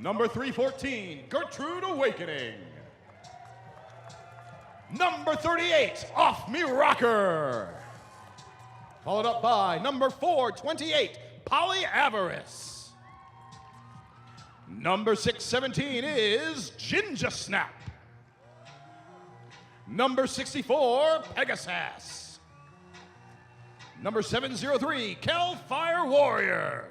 Number 314, Gertrude Awakening. Number 38, Off Me Rocker. Followed up by number 428, Polly Avarice. Number 617 is Ginger Snap. Number 64, Pegasus. Number 703, Fire Warrior.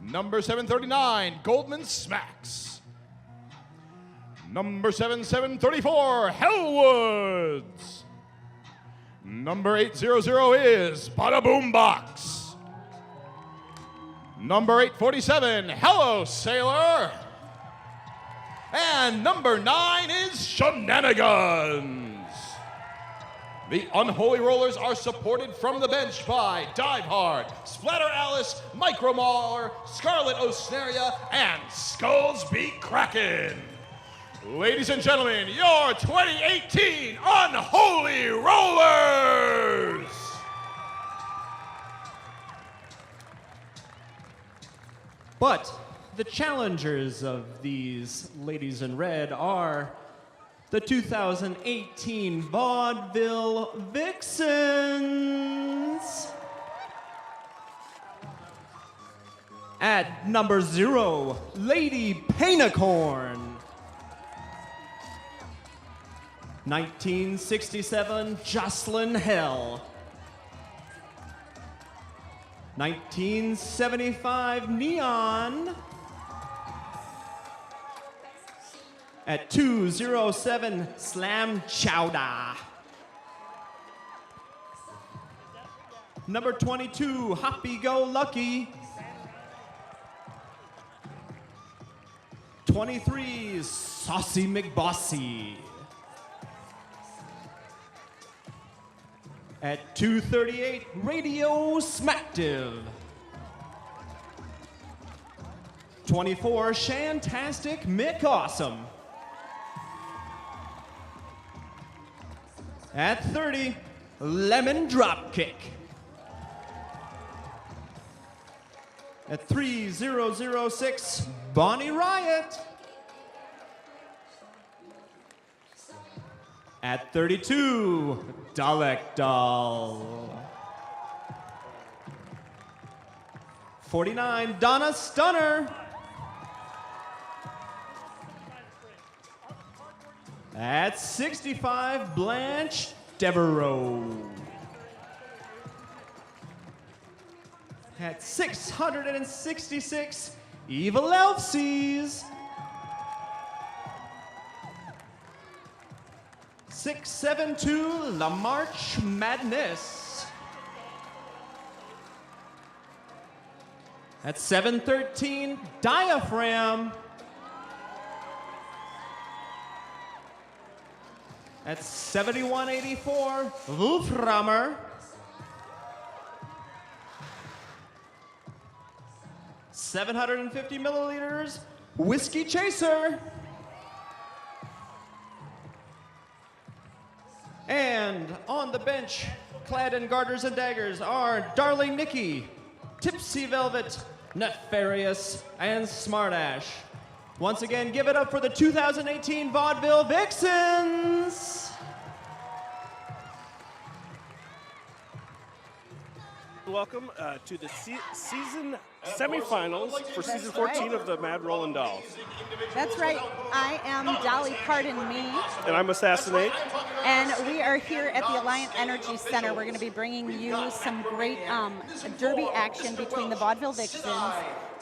Number 739, Goldman Smacks. Number 7734, Hellwoods. Number 800 is Bada Boom Box. Number 847, Hello Sailor. And number 9 is Shenanigans. The Unholy Rollers are supported from the bench by Dive Hard, Splatter Alice, Micro Mauler, Scarlet Osnaria, and Skulls Be Crackin'. Ladies and gentlemen, your 2018 Unholy Rollers! But the challengers of these ladies in red are the 2018 Vaudeville Vixens. At number 0, Lady Painicorn. 1967, Jocelyn Hell. 1975, Neon. At 207, Slam Chowda. Number 22, Hoppy Go Lucky. 23, Saucy McBossy. At 238, Radio Smacktive. 24, Shantastic Mick Awesome. At 30, Lemon Dropkick. At 3006, Bonnie Riot. At 32, Dalek Doll. 49, Donna Stunner. At 65, Blanche Devereaux. At 666, Evil Elfsies. 672, La March Madness. At 713, Diaphragm. At 7184, Wolframmer. 750 milliliters, Whiskey Chaser. And on the bench, clad in garters and daggers, are Darling Nikki, Tipsy Velvet, Nefarious, and Smartash. Once again, give it up for the 2018 Vaudeville Vixens! Welcome to the season semifinals for season 14 of the Mad Rollin' Dolls. That's right. I am Dolly Pardon Me. And I'm Assassinate. And we are here at the Alliant Energy Center. We're going to be bringing you some great derby action between the Vaudeville Vixens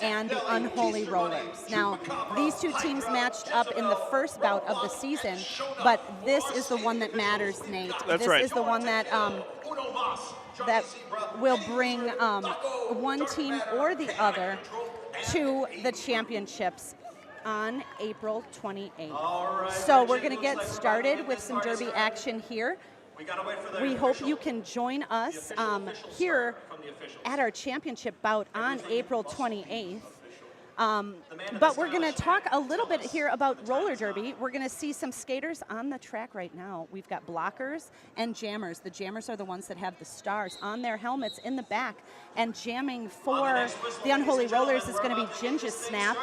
and the Unholy Rollers. Now, these two teams matched up in the first bout of the season, but this is the one that matters, Nate. That's right. This is the one that that will bring one team or the other to the championships on April 28th. So we're going to get started with some derby action here. We hope you can join us here at our championship bout on April 28th. But we're going to talk a little bit here about roller derby. We're going to see some skaters on the track right now. We've got blockers and jammers. The jammers are the ones that have the stars on their helmets in the back. And jamming for the Unholy Rollers is going to be Ginja Snap.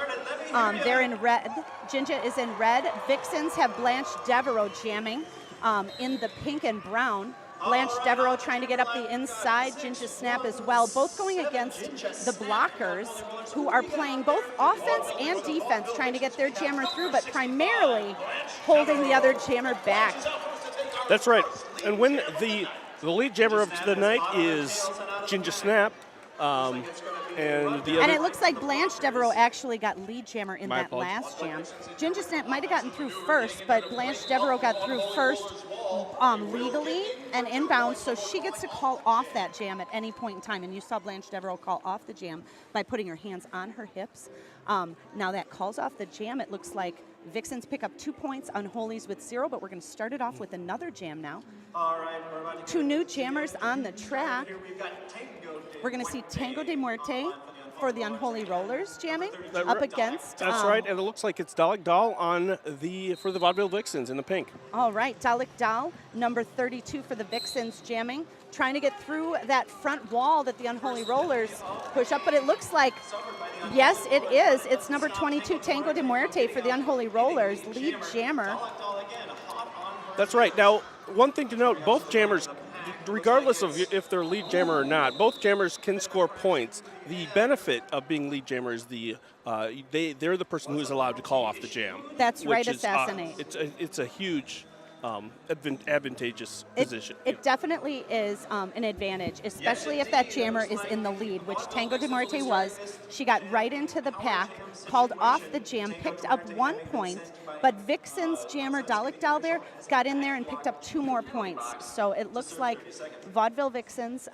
They're in red. Ginja is in red. Vixens have Blanche Devereaux jamming in the pink and brown. Blanche Devereaux trying to get up the inside, Ginja Snap as well, both going against the blockers, who are playing both offense and defense, trying to get their jammer through, but primarily holding the other jammer back. That's right. And when the lead jammer of the night is Ginja Snap, and it looks like Blanche Devereaux actually got lead jammer in that last jam. Ginja Snap might have gotten through first, but Blanche Devereaux got through first legally and inbound, so she gets to call off that jam at any point in time. And you saw Blanche Devereaux call off the jam by putting her hands on her hips. Now that calls off the jam. It looks like Vixens pick up 2 points, Unholies with 0, but we're going to start it off with another jam now. All right, 2 new jammers on the track. We're going to see Tango de Muerte for the Unholy Rollers jamming up against. That's right, and it looks like it's Dalek Dahl for the Vaudeville Vixens in the pink. All right, Dalek Dahl, number 32 for the Vixens jamming, trying to get through that front wall that the Unholy Rollers push up, but it looks like, yes, it is. It's number 22, Tango de Muerte for the Unholy Rollers, lead jammer. That's right. Now, one thing to note, both jammers, regardless of if they're lead jammer or not, both jammers can score points. The benefit of being lead jammer is they're the person who is allowed to call off the jam. That's right, Assassinate. It's a huge advantageous position. It definitely is an advantage, especially if that jammer is in the lead, which Tango de Muerte was. She got right into the pack, called off the jam, picked up 1 point, but Vixen's jammer, Dalek Dahl there, got in there and picked up 2 more points. So it looks like Vaudeville Vixens,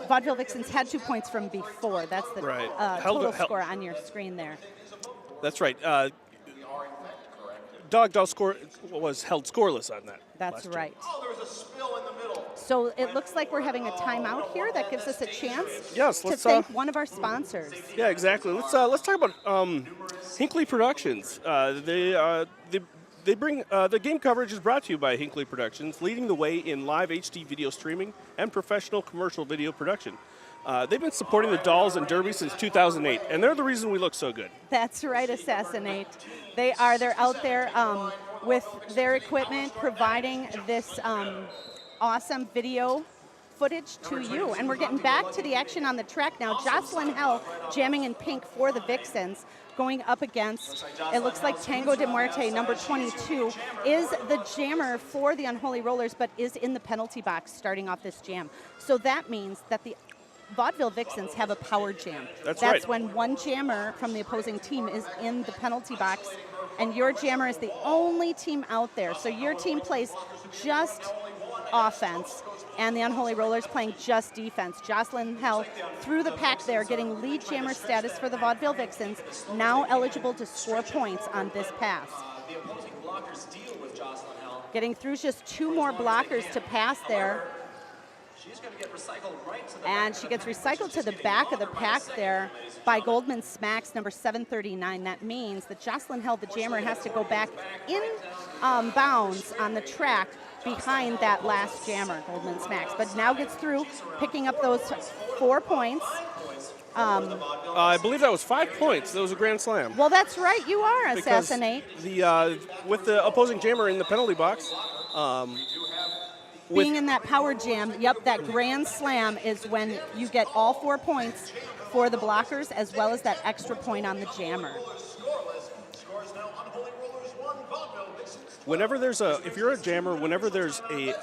Vaudeville Vixens had 2 points from before. That's the total score on your screen there. That's right. Dalek Dahl was held scoreless on that. That's right. So it looks like we're having a timeout here. That gives us a chance to thank one of our sponsors. Yeah, exactly. Let's talk about Hinckley Productions. They bring the game coverage is brought to you by Hinckley Productions, leading the way in live HD video streaming and professional commercial video production. They've been supporting the Dolls and Derby since 2008, and they're the reason we look so good. That's right, Assassinate. They're out there with their equipment, providing this awesome video footage to you. And we're getting back to the action on the track now. Jocelyn Hell jamming in pink for the Vixens, going up against, it looks like Tango de Muerte, number 22, is the jammer for the Unholy Rollers, but is in the penalty box starting off this jam. So that means that the Vaudeville Vixens have a power jam. That's right. When one jammer from the opposing team is in the penalty box, and your jammer is the only team out there. So your team plays just offense, and the Unholy Rollers playing just defense. Jocelyn Hell through the pack there, getting lead jammer status for the Vaudeville Vixens, now eligible to score points on this pass. Getting through just 2 more blockers to pass there. And she gets recycled to the back of the pack there by Goldman Smacks, number 739. That means that Jocelyn Hell, the jammer, has to go back in bounds on the track behind that last jammer, Goldman Smacks. But now gets through, picking up those 4 points. I believe that was 5 points. That was a grand slam. Well, that's right. You are, Assassinate. With the opposing jammer in the penalty box, being in that power jam, yep, that grand slam is when you get all 4 points for the blockers as well as that extra point on the jammer. If you're a jammer, whenever there's an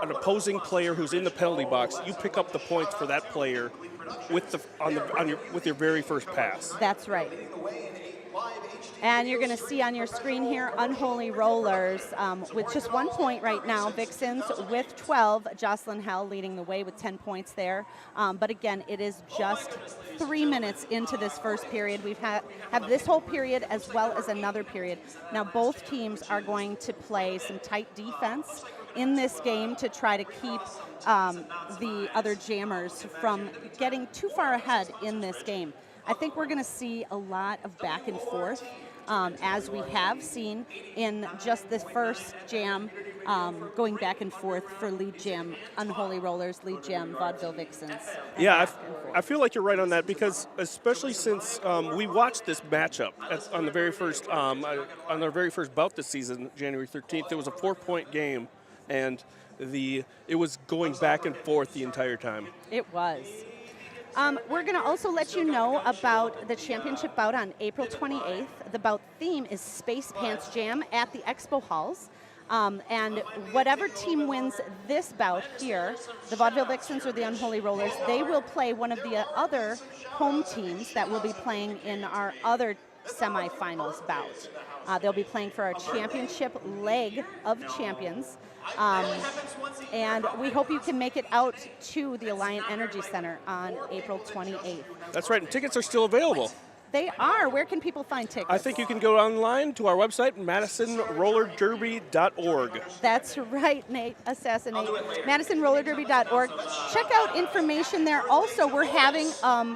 opposing player who's in the penalty box, you pick up the points for that player with your very first pass. That's right. And you're going to see on your screen here, Unholy Rollers with just 1 point right now. Vixens with 12. Jocelyn Hell leading the way with 10 points there. But again, it is just 3 minutes into this first period. We've have this whole period as well as another period. Now both teams are going to play some tight defense in this game to try to keep the other jammers from getting too far ahead in this game. I think we're going to see a lot of back and forth, as we have seen in just the first jam, going back and forth for lead jam, Unholy Rollers, lead jam, Vaudeville Vixens. Yeah, I feel like you're right on that, because especially since we watched this matchup on the very first on their very first bout this season, January 13th. It was a 4-point game, and it was going back and forth the entire time. It was. We're going to also let you know about the championship bout on April 28th. The bout theme is Space Pants Jam at the Expo Halls. And whatever team wins this bout here, the Vaudeville Vixens or the Unholy Rollers, they will play one of the other home teams that will be playing in our other semifinals bout. They'll be playing for our championship leg of champions. And we hope you can make it out to the Alliant Energy Center on April 28th. That's right, and tickets are still available. They are. Where can people find tickets? I think you can go online to our website, MadisonRollerDerby.org. That's right, Nate. Assassinate. MadisonRollerDerby.org. Check out information there. Also, we're having a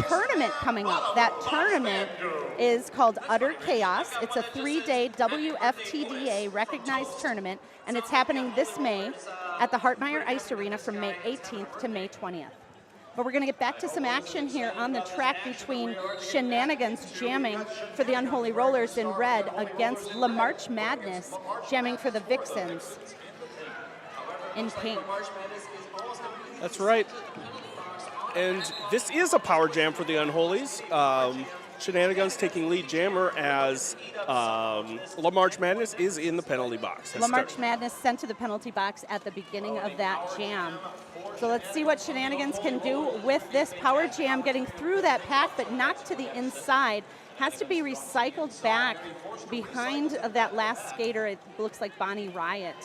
tournament coming up. That tournament is called Utter Chaos. It's a 3-day WFTDA recognized tournament, and it's happening this May at the Hartmeyer Ice Arena from May 18th to May 20th. But we're going to get back to some action here on the track between Shenanigans jamming for the Unholy Rollers in red against La March Madness jamming for the Vixens in pink. That's right. And this is a power jam for the Unholies. Shenanigans taking lead jammer as La March Madness is in the penalty box. La March Madness sent to the penalty box at the beginning of that jam. So let's see what Shenanigans can do with this power jam, getting through that pack but knocked to the inside. Has to be recycled back behind that last skater. It looks like Bonnie Riot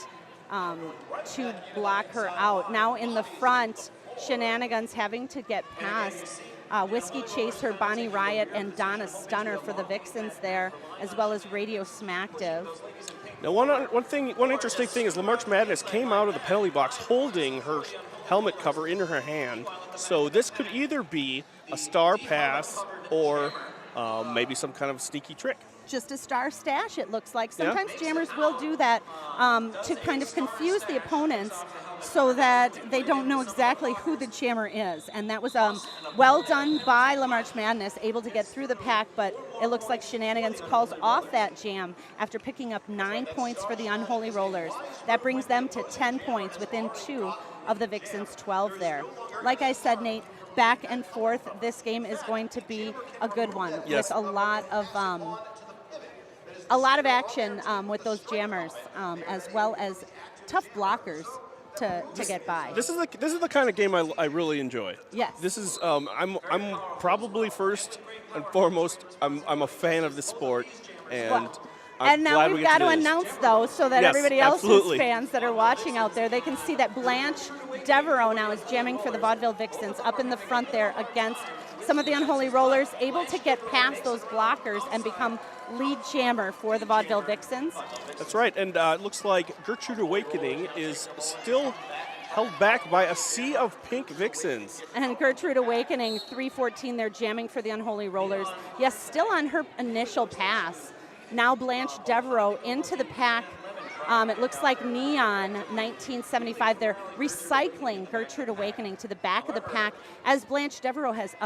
to block her out. Now in the front, Shenanigans having to get past Whiskey Chaser, Bonnie Riot, and Donna Stunner for the Vixens there, as well as Radio Smacktive. Now, one interesting thing is La March Madness came out of the penalty box holding her helmet cover in her hand, so this could either be a star pass or maybe some kind of sneaky trick. Just a star stash, it looks like. Sometimes jammers will do that to kind of confuse the opponents so that they don't know exactly who the jammer is. And that was well done by La March Madness, able to get through the pack, but it looks like Shenanigans calls off that jam after picking up 9 points for the Unholy Rollers. That brings them to 10 points within 2 of the Vixens' 12 there. Like I said, Nate, back and forth, this game is going to be a good one with a lot of action with those jammers, as well as tough blockers to get by. This is the kind of game I really enjoy. Yes. This is I'm probably first and foremost I'm a fan of the sport, and and now we've got to announce, though, so that everybody else's fans that are watching out there, they can see that Blanche Devereaux now is jamming for the Vaudeville Vixens up in the front there against some of the Unholy Rollers, able to get past those blockers and become lead jammer for the Vaudeville Vixens. That's right, and it looks like Gertrude Awakening is still held back by a sea of pink Vixens. And Gertrude Awakening, 3:14 there, jamming for the Unholy Rollers. Yes, still on her initial pass. Now Blanche Devereaux into the pack. It looks like Neon 1975. They're recycling Gertrude Awakening to the back of the pack as Blanche Devereaux has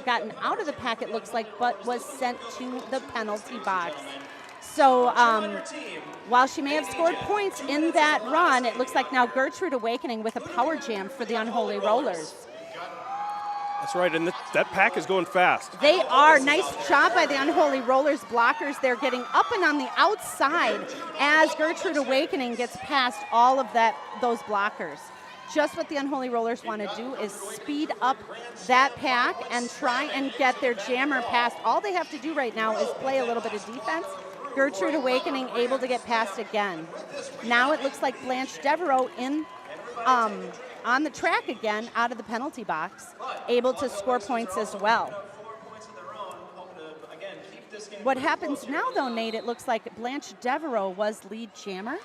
gotten out of the pack, it looks like, but was sent to the penalty box. So while she may have scored points in that run, it looks like now Gertrude Awakening with a power jam for the Unholy Rollers. That's right, and that pack is going fast. They are. Nice job by the Unholy Rollers blockers. They're getting up and on the outside as Gertrude Awakening gets past all of those blockers. Just what the Unholy Rollers want to do is speed up that pack and try and get their jammer past. All they have to do right now is play a little bit of defense. Gertrude Awakening able to get past again. Now it looks like Blanche Devereaux on the track again, out of the penalty box, able to score points as well. What happens now, though, Nate, it looks like Blanche Devereaux was lead jammer.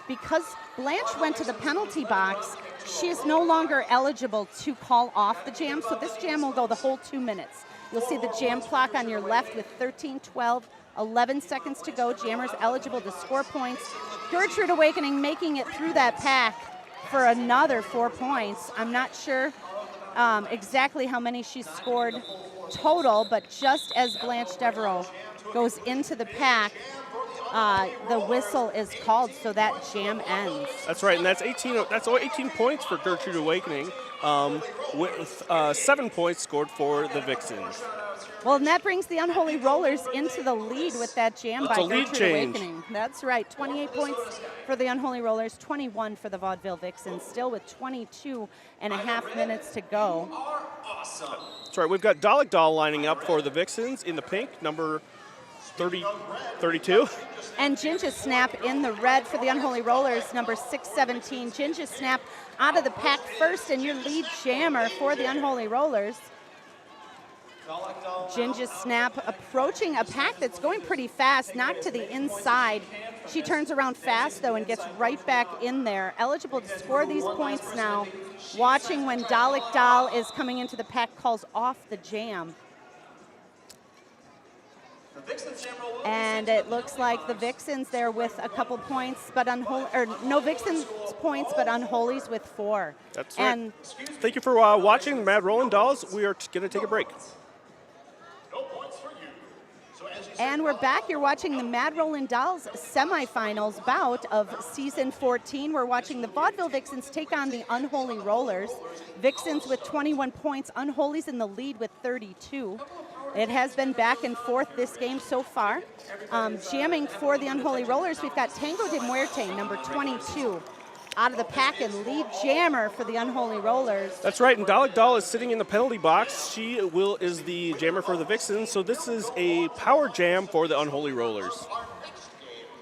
Because Blanche went to the penalty box, she is no longer eligible to call off the jam, so this jam will go the whole 2 minutes. You'll see the jam clock on your left with 13, 12, 11 seconds to go. Jammers eligible to score points. Gertrude Awakening making it through that pack for another 4 points. I'm not sure exactly how many she scored total, but just as Blanche Devereaux goes into the pack, the whistle is called, so that jam ends. That's right, and that's 18 points for Gertrude Awakening, with 7 points scored for the Vixens. Well, and that brings the Unholy Rollers into the lead with that jam by Gertrude Awakening. That's right, 28 points for the Unholy Rollers, 21 for the Vaudeville Vixens, still with 22 and a half minutes to go. That's right, we've got Dalek Doll lining up for the Vixens in the pink, number 32. And Ginger Snap in the red for the Unholy Rollers, number 617. Ginger Snap out of the pack first, and your lead jammer for the Unholy Rollers. Ginger Snap approaching a pack that's going pretty fast, knocked to the inside. She turns around fast, though, and gets right back in there. Eligible to score these points now. Watching when Dalek Doll is coming into the pack, calls off the jam. And it looks like the Vixens there with a couple points, but no Vixens points, but Unholies with 4. That's right. And thank you for watching Mad Rollin' Dolls. We are going to take a break. And we're back. You're watching the Mad Rollin' Dolls semifinals bout of season 14. We're watching the Vaudeville Vixens take on the Unholy Rollers. Vixens with 21 points, Unholies in the lead with 32. It has been back and forth this game so far. Jamming for the Unholy Rollers, we've got Tango de Muerte, number 22, out of the pack, and lead jammer for the Unholy Rollers. That's right, and Dalek Doll is sitting in the penalty box. She is the jammer for the Vixens, so this is a power jam for the Unholy Rollers.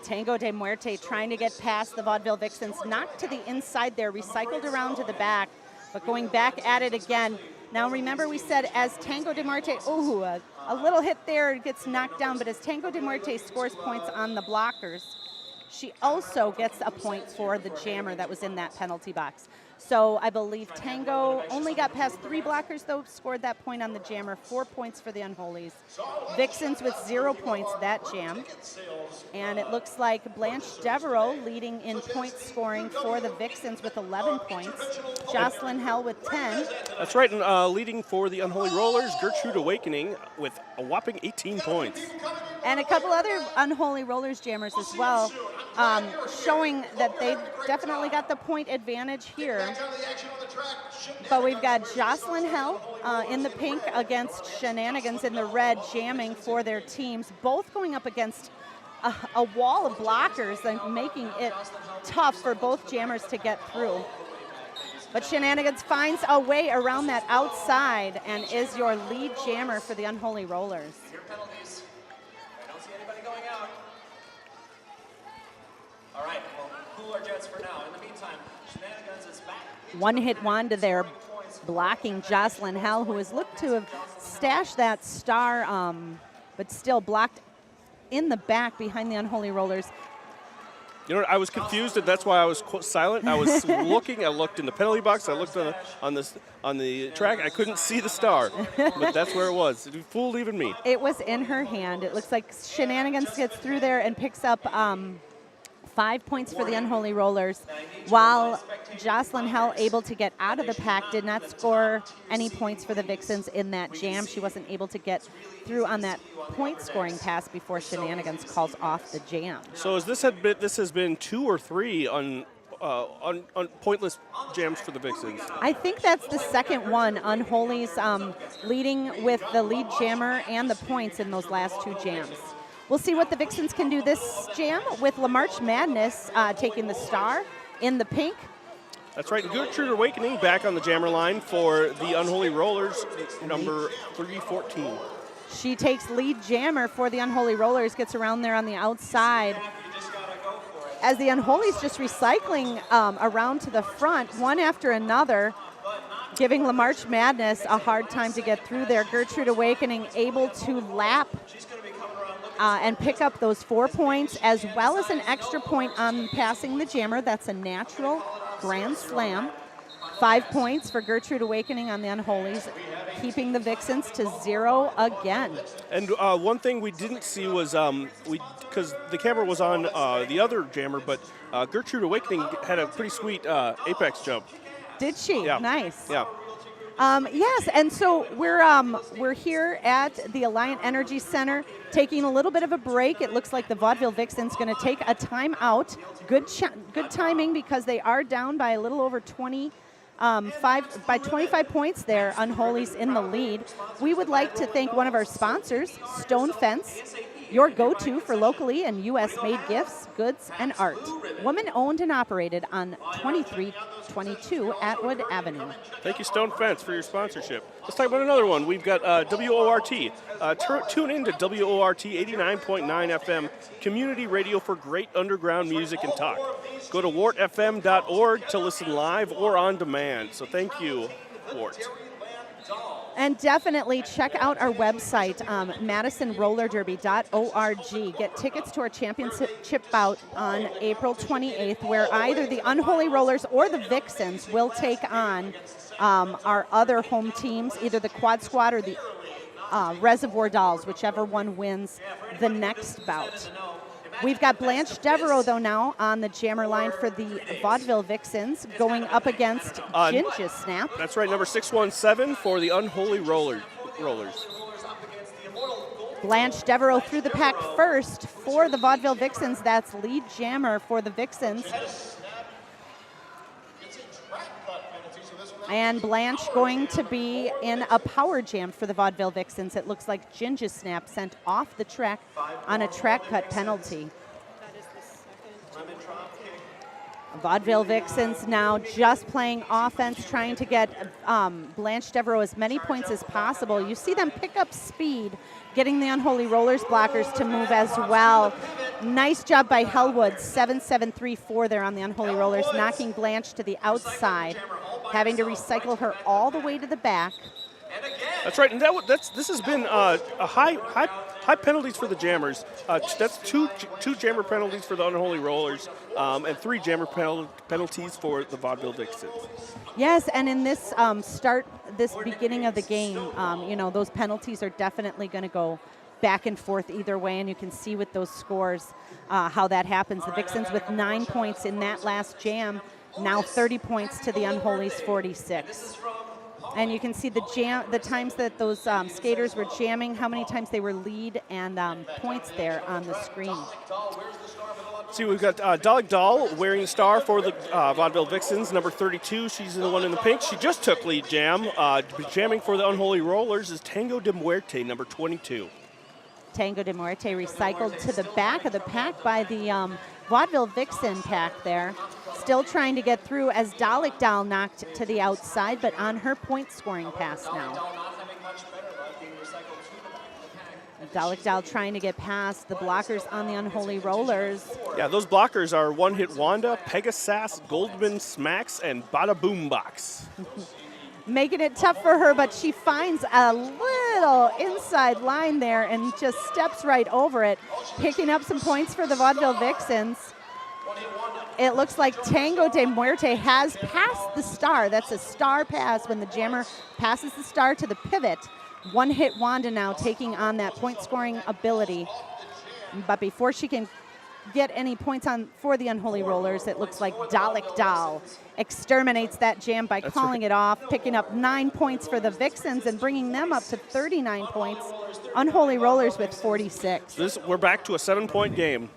Tango de Muerte trying to get past the Vaudeville Vixens, knocked to the inside there, recycled around to the back, but going back at it again. Now remember, we said as Tango de Muerte, a little hit there, gets knocked down, but as Tango de Muerte scores points on the blockers, she also gets a point for the jammer that was in that penalty box. So I believe Tango only got past 3 blockers, though, scored that point on the jammer, 4 points for the Unholies. Vixens with 0 points, that jam. And it looks like Blanche Devereaux leading in point scoring for the Vixens with 11 points. Jocelyn Hell with 10. That's right, and leading for the Unholy Rollers, Gertrude Awakening with a whopping 18 points. And a couple other Unholy Rollers jammers as well, showing that they've definitely got the point advantage here. But we've got Jocelyn Hell in the pink against Shenanigans in the red, jamming for their teams, both going up against a wall of blockers and making it tough for both jammers to get through. But Shenanigans finds a way around that outside and is your lead jammer for the Unholy Rollers. All right, well, cooler jets for now. In the meantime, Shenanigans is back. One-hit wanda there, blocking Jocelyn Hell, who has looked to have stashed that star, but still blocked in the back behind the Unholy Rollers. You know what, I was confused, and that's why I was silent. I was looking. I looked in the penalty box. I looked on the track. I couldn't see the star, but that's where it was. It fooled even me. It was in her hand. It looks like Shenanigans gets through there and picks up 5 points for the Unholy Rollers, while Jocelyn Hell, able to get out of the pack, did not score any points for the Vixens in that jam. She wasn't able to get through on that point scoring pass before Shenanigans calls off the jam. So as this has been 2 or 3 on pointless jams for the Vixens. I think that's the second one. Unholy's leading with the lead jammer and the points in those last 2 jams. We'll see what the Vixens can do this jam with La March Madness taking the star in the pink. That's right. Gertrude Awakening back on the jammer line for the Unholy Rollers, number 314. She takes lead jammer for the Unholy Rollers, gets around there on the outside. As the Unholies just recycling around to the front, one after another, giving La March Madness a hard time to get through there. Gertrude Awakening able to lap and pick up those 4 points, as well as an extra point on passing the jammer. That's a natural grand slam. 5 points for Gertrude Awakening on the Unholies. keeping the Vixens to 0 again. And one thing we didn't see was because the camera was on the other jammer, but Gertrude Awakening had a pretty sweet apex jump. Did she? Yeah. Nice. Yeah. Yes, and so we're here at the Alliant Energy Center taking a little bit of a break. It looks like the Vaudeville Vixens going to take a timeout. Good timing because they are down by a little over 25 points there. Unholy's in the lead. We would like to thank one of our sponsors, Stone Fence, your go-to for locally and U.S.-made gifts, goods, and art. Woman-owned and operated on 2322 Atwood Avenue. Thank you, Stone Fence, for your sponsorship. Let's talk about another one. We've got WORT. Tune in to WORT 89.9 FM, community radio for great underground music and talk. Go to wartfm.org to listen live or on demand. So thank you, Wart. And definitely check out our website, MadisonRollerDerby.org. Get tickets to our championship bout on April 28th, where either the Unholy Rollers or the Vixens will take on our other home teams, either the Quad Squad or the Reservoir Dolls, whichever one wins the next bout. We've got Blanche Devereaux, though, now on the jammer line for the Vaudeville Vixens, going up against Ginger Snap. That's right, number 617 for the Unholy Rollers. Blanche Devereaux through the pack first for the Vaudeville Vixens. That's lead jammer for the Vixens. And Blanche going to be in a power jam for the Vaudeville Vixens. It looks like Ginger Snap sent off the track on a track cut penalty. Vaudeville Vixens now just playing offense, trying to get Blanche Devereaux as many points as possible. You see them pick up speed, getting the Unholy Rollers blockers to move as well. Nice job by Hellwood, 7-7-3-4 there on the Unholy Rollers, knocking Blanche to the outside, having to recycle her all the way to the back. That's right, and this has been a high penalties for the jammers. That's two jammer penalties for the Unholy Rollers, and 3 jammer penalties for the Vaudeville Vixens. Yes, and in this this beginning of the game, those penalties are definitely going to go back and forth either way, and you can see with those scores how that happens. The Vixens with 9 points in that last jam, now 30 points to the Unholy's 46. And you can see the times that those skaters were jamming, how many times they were lead and points there on the screen. See, we've got Dalek Doll wearing the star for the Vaudeville Vixens, number 32. She's the one in the pink. She just took lead jam. Jamming for the Unholy Rollers is Tango de Muerte, number 22. Tango de Muerte recycled to the back of the pack by the Vaudeville Vixen pack there. Still trying to get through as Dalek Doll knocked to the outside, but on her point scoring pass now. Dalek Doll trying to get past the blockers on the Unholy Rollers. Yeah, those blockers are One Hit Wanda, Pegasus, Goldman, Smacks, and Bada Boom Box. Making it tough for her, but she finds a little inside line there and just steps right over it, picking up some points for the Vaudeville Vixens. It looks like Tango de Muerte has passed the star. That's a star pass when the jammer passes the star to the pivot. One Hit Wanda now taking on that point scoring ability. But before she can get any points on for the Unholy Rollers, it looks like Dalek Doll exterminates that jam by calling it off, picking up 9 points for the Vixens and bringing them up to 39 points. Unholy Rollers with 46. We're back to a 7-point game.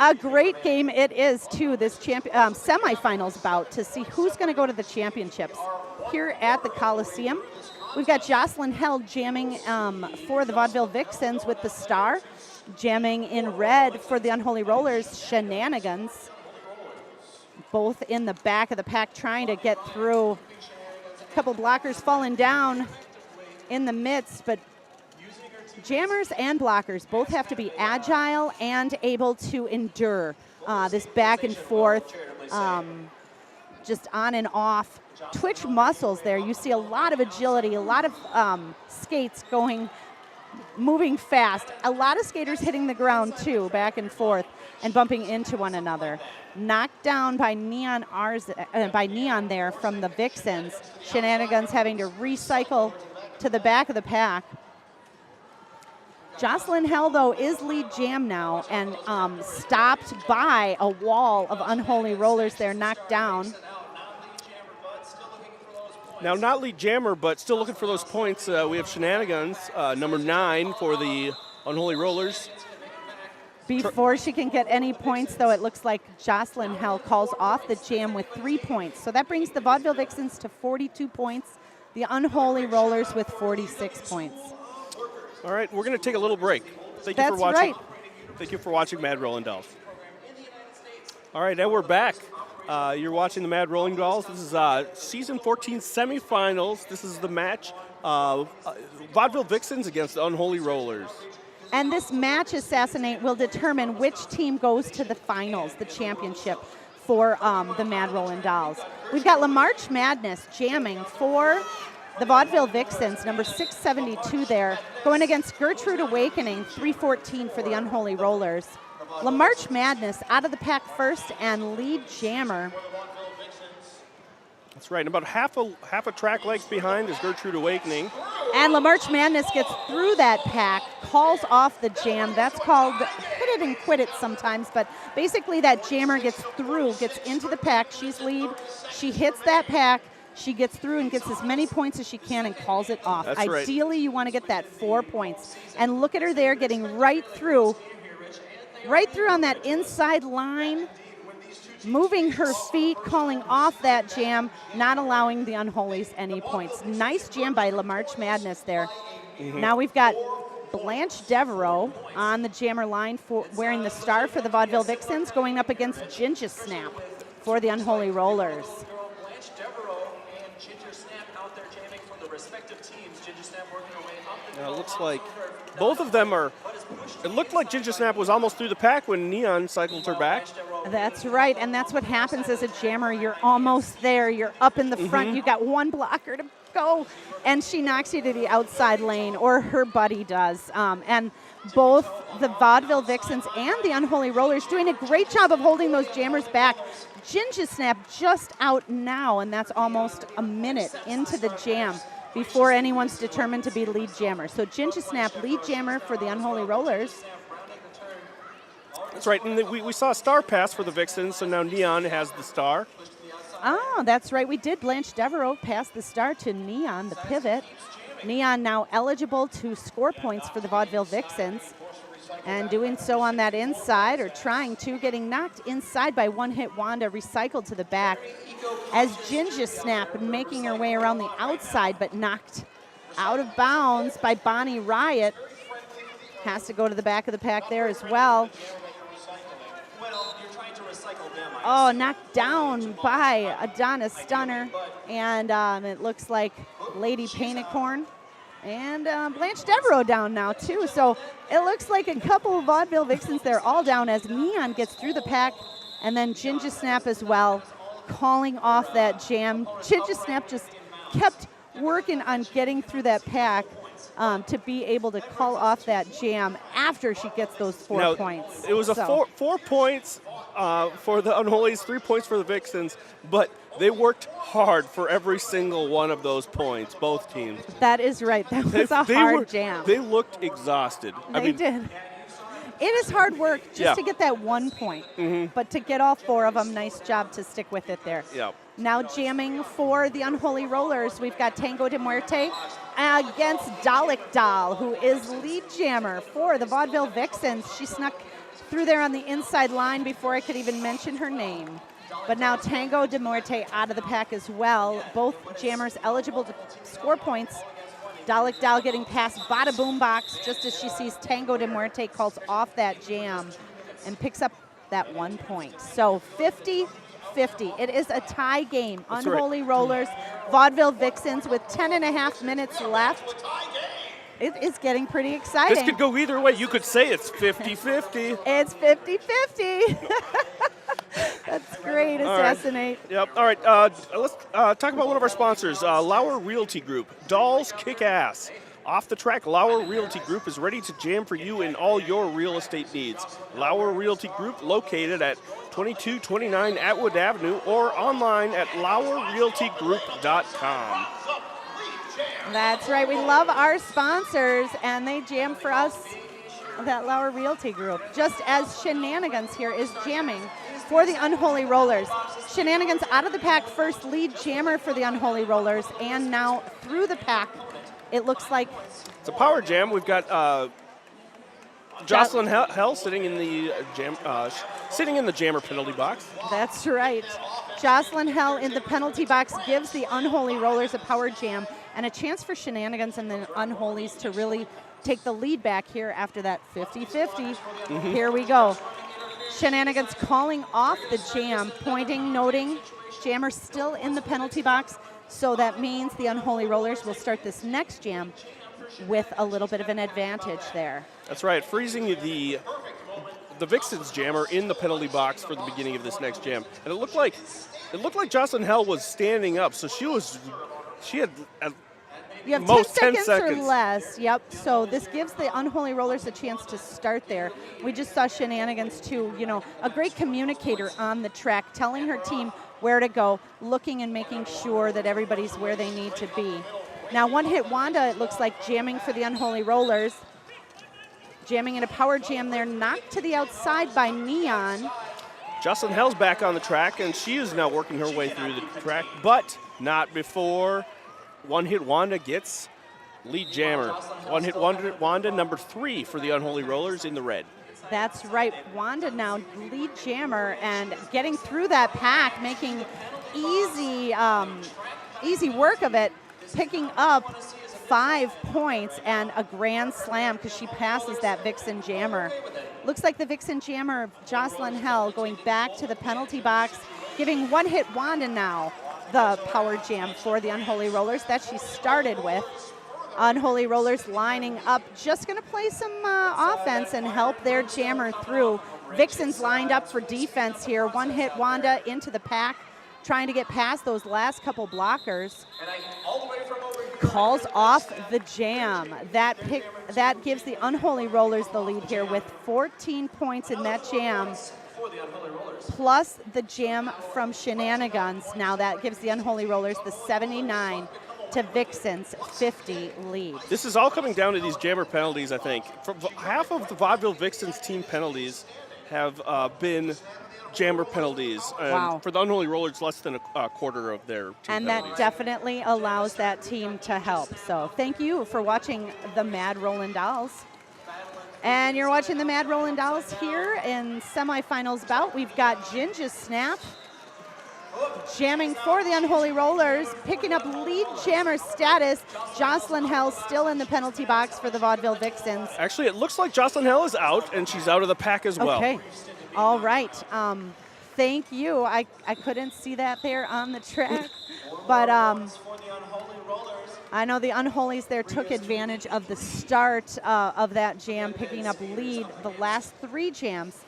A great game it is, too, this semifinals bout to see who's going to go to the championships. Here at the Coliseum, we've got Jocelyn Held jamming for the Vaudeville Vixens with the star. Jamming in red for the Unholy Rollers, Shenanigans. Both in the back of the pack trying to get through. A couple blockers falling down in the midst, but jammers and blockers both have to be agile and able to endure this back and forth, just on and off. Twitch muscles there. You see a lot of agility, a lot of skates moving fast. A lot of skaters hitting the ground too, back and forth. and bumping into one another. Knocked down by Neon there from the Vixens. Shenanigans having to recycle to the back of the pack. Jocelyn Hell, though, is lead jam now and stopped by a wall of Unholy Rollers there, knocked down. Now, not lead jammer, but still looking for those points. We have Shenanigans, number 9 for the Unholy Rollers. Before she can get any points, though, it looks like Jocelyn Hell calls off the jam with 3 points. So that brings the Vaudeville Vixens to 42 points, the Unholy Rollers with 46 points. All right, we're going to take a little break. Thank you for watching. Thank you for watching Mad Rolling Dolls. All right, now we're back. You're watching the Mad Rolling Dolls. This is season 14 semifinals. This is the match Vaudeville Vixens against the Unholy Rollers. And this match, Assassinate, will determine which team goes to the finals, the championship for the Mad Rolling Dolls. We've got La March Madness jamming for the Vaudeville Vixens, number 672 there, going against Gertrude Awakening, 314 for the Unholy Rollers. La March Madness out of the pack first and lead jammer. That's right. About half a track length behind is Gertrude Awakening. And La March Madness gets through that pack, calls off the jam. That's called hit it and quit it sometimes, but basically that jammer gets through, gets into the pack. She's lead. She hits that pack. She gets through and gets as many points as she can and calls it off. That's right. Ideally, you want to get that 4 points. And look at her there getting right through on that inside line, moving her feet, calling off that jam, not allowing the Unholies any points. Nice jam by La March Madness there. Now we've got Blanche Devereaux on the jammer line for wearing the star for the Vaudeville Vixens, going up against Ginger Snap for the Unholy Rollers. Blanche Devereaux and Ginger Snap out there jamming for the respective teams. Ginger Snap working her way up the Now it looks like both of them are. It looked like Ginger Snap was almost through the pack when Neon cycled her back. That's right, and that's what happens as a jammer. You're almost there. You're up in the front. You got one blocker to go, and she knocks you to the outside lane, or her buddy does. And both the Vaudeville Vixens and the Unholy Rollers doing a great job of holding those jammers back. Ginger Snap just out now, and that's almost a minute into the jam before anyone's determined to be lead jammer. So Ginger Snap, lead jammer for the Unholy Rollers. That's right, and we saw a star pass for the Vixens, so now Neon has the star. Oh, that's right. We did. Blanche Devereaux pass the star to Neon, the pivot. Neon now eligible to score points for the Vaudeville Vixens, and doing so on that inside, or trying to, getting knocked inside by one-hit Wanda, recycled to the back, as Ginger Snap making her way around the outside, but knocked out of bounds by Bonnie Riot. Has to go to the back of the pack there as well. Oh, knocked down by Adonis Stunner, and it looks like Lady Painicorn. And Blanche Devereaux down now, too. So it looks like a couple of Vaudeville Vixens there all down as Neon gets through the pack, and then Ginger Snap as well, calling off that jam. Ginger Snap just kept working on getting through that pack to be able to call off that jam after she gets those 4 points. It was a 4 points for the Unholies, 3 points for the Vixens, but they worked hard for every single one of those points, both teams. That is right. That was a hard jam. They looked exhausted. They did. It is hard work just to get that 1 point, but to get all 4 of them, nice job to stick with it there. Yeah. Now jamming for the Unholy Rollers, we've got Tango de Muerte against Dalek Doll, who is lead jammer for the Vaudeville Vixens. She snuck through there on the inside line before I could even mention her name. But now Tango de Muerte out of the pack as well. Both jammers eligible to score points. Dalek Doll getting past Bada Boombox just as she sees Tango de Muerte, calls off that jam and picks up that 1 point. So 50-50. It is a tie game. That's Unholy Rollers, Vaudeville Vixens with 10.5 minutes left. It is getting pretty exciting. This could go either way. You could say it's 50-50. It's 50-50. That's great, Assassinate. Yep. All right. Let's talk about one of our sponsors, Lauer Realty Group. Dolls kick ass. Off the track, Lauer Realty Group is ready to jam for you in all your real estate needs. Lauer Realty Group, located at 2229 Atwood Avenue or online at lauerrealtygroup.com. That's right. We love our sponsors, and they jam for us, that Lauer Realty Group, just as Shenanigans here is jamming for the Unholy Rollers. Shenanigans out of the pack, first lead jammer for the Unholy Rollers, and now through the pack, it looks like it's a power jam. We've got Jocelyn Hell sitting in the jammer penalty box. That's right. Jocelyn Hell in the penalty box gives the Unholy Rollers a power jam and a chance for Shenanigans and the Unholies to really take the lead back here after that 50-50. Here we go. Shenanigans calling off the jam, pointing, noting, jammer still in the penalty box, so that means the Unholy Rollers will start this next jam with a little bit of an advantage there. That's right, freezing the Vixens jammer in the penalty box for the beginning of this next jam. And it looked like Jocelyn Hell was standing up, so she had you have most 10 10 seconds or less. Yep. So this gives the Unholy Rollers a chance to start there. We just saw Shenanigans too, a great communicator on the track, telling her team where to go, looking and making sure that everybody's where they need to be. Now, One Hit Wanda, it looks like, jamming for the Unholy Rollers. Jamming in a power jam there, knocked to the outside by Neon. Jocelyn Hell's back on the track, and she is now working her way through the track, but not before One Hit Wanda gets lead jammer. One Hit Wanda, number 3 for the Unholy Rollers in the red. That's right. Wanda now lead jammer and getting through that pack, making easy work of it, picking up 5 points and a grand slam because she passes that Vixen jammer. Looks like the Vixen jammer, Jocelyn Hell, going back to the penalty box, giving One Hit Wanda now the power jam for the Unholy Rollers that she started with. Unholy Rollers lining up, just going to play some offense and help their jammer through. Vixens lined up for defense here. One Hit Wanda into the pack, trying to get past those last couple blockers. Calls off the jam. That gives the Unholy Rollers the lead here with 14 points in that jam, plus the jam from Shenanigans. Now that gives the Unholy Rollers the 79 to Vixens 50 lead. This is all coming down to these jammer penalties, I think. Half of the Vaudeville Vixens team penalties have been jammer penalties. Wow. For the Unholy Rollers, less than a quarter of their team and penalties. That definitely allows that team to help. So thank you for watching the Mad Rollin' Dolls. And you're watching the Mad Rollin' Dolls here in semifinals bout. We've got Ginja Snap jamming for the Unholy Rollers, picking up lead jammer status. Jocelyn Hell still in the penalty box for the Vaudeville Vixens. Actually, it looks like Jocelyn Hell is out, and she's out of the pack as well. Okay. All right. Thank you. I couldn't see that there on the track, but I know the Unholies there took advantage of the start of that jam, picking up lead the last 3 jams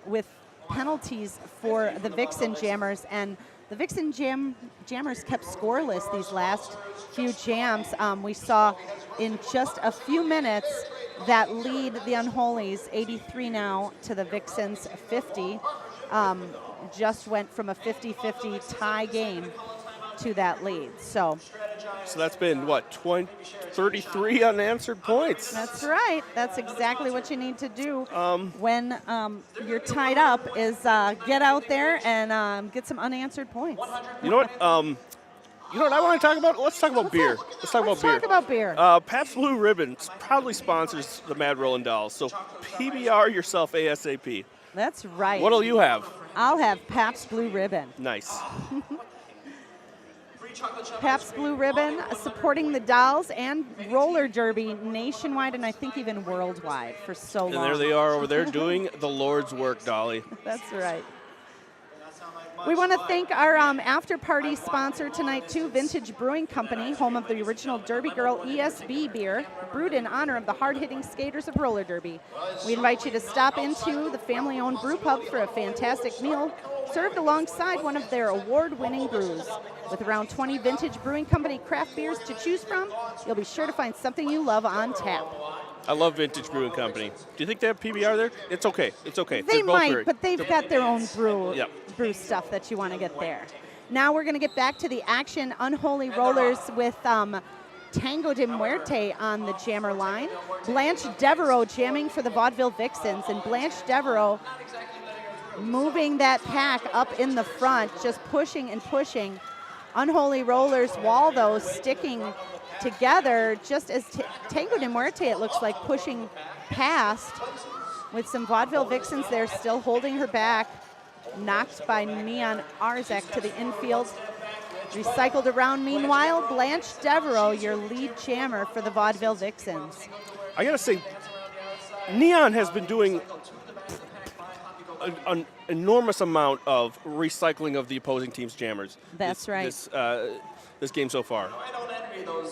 with penalties for the Vixen jammers, and the Vixen jammers kept scoreless these last few jams. We saw in just a few minutes that lead the Unholies 83 now to the Vixens 50. Just went from a 50-50 tie game to that lead. So that's been, what, 33 unanswered points? That's right. That's exactly what you need to do when you're tied up is get out there and get some unanswered points. You know what I want to talk about? Let's talk about beer. Let's talk about beer. Pabst Blue Ribbon proudly sponsors the Mad Rollin' Dolls, so PBR yourself ASAP. That's right. What'll you have? I'll have Pabst Blue Ribbon. Nice. Pabst Blue Ribbon supporting the Dolls and roller derby nationwide and I think even worldwide for so long. And there they are over there doing the Lord's work, Dolly. That's right. We want to thank our after-party sponsor tonight, too, Vintage Brewing Company, home of the original Derby Girl ESB beer, brewed in honor of the hard-hitting skaters of roller derby. We invite you to stop into the family-owned brew pub for a fantastic meal, served alongside one of their award-winning brews. With around 20 Vintage Brewing Company craft beers to choose from, you'll be sure to find something you love on tap. I love Vintage Brewing Company. Do you think they have PBR there? It's okay. It's okay. They might, but they've got their own brew stuff that you want to get there. Now we're going to get back to the action. Unholy Rollers with Tango de Muerte on the jammer line. Blanche Devereaux jamming for the Vaudeville Vixens, and Blanche Devereaux moving that pack up in the front, just pushing and pushing. Unholy Rollers, Waldo sticking together just as Tango de Muerte, it looks like, pushing past with some Vaudeville Vixens there still holding her back. Knocked by Neon Arzek to the infield. Recycled around meanwhile. Blanche Devereaux, your lead jammer for the Vaudeville Vixens. I gotta say, Neon has been doing an enormous amount of recycling of the opposing team's jammers. That's right. This game so far.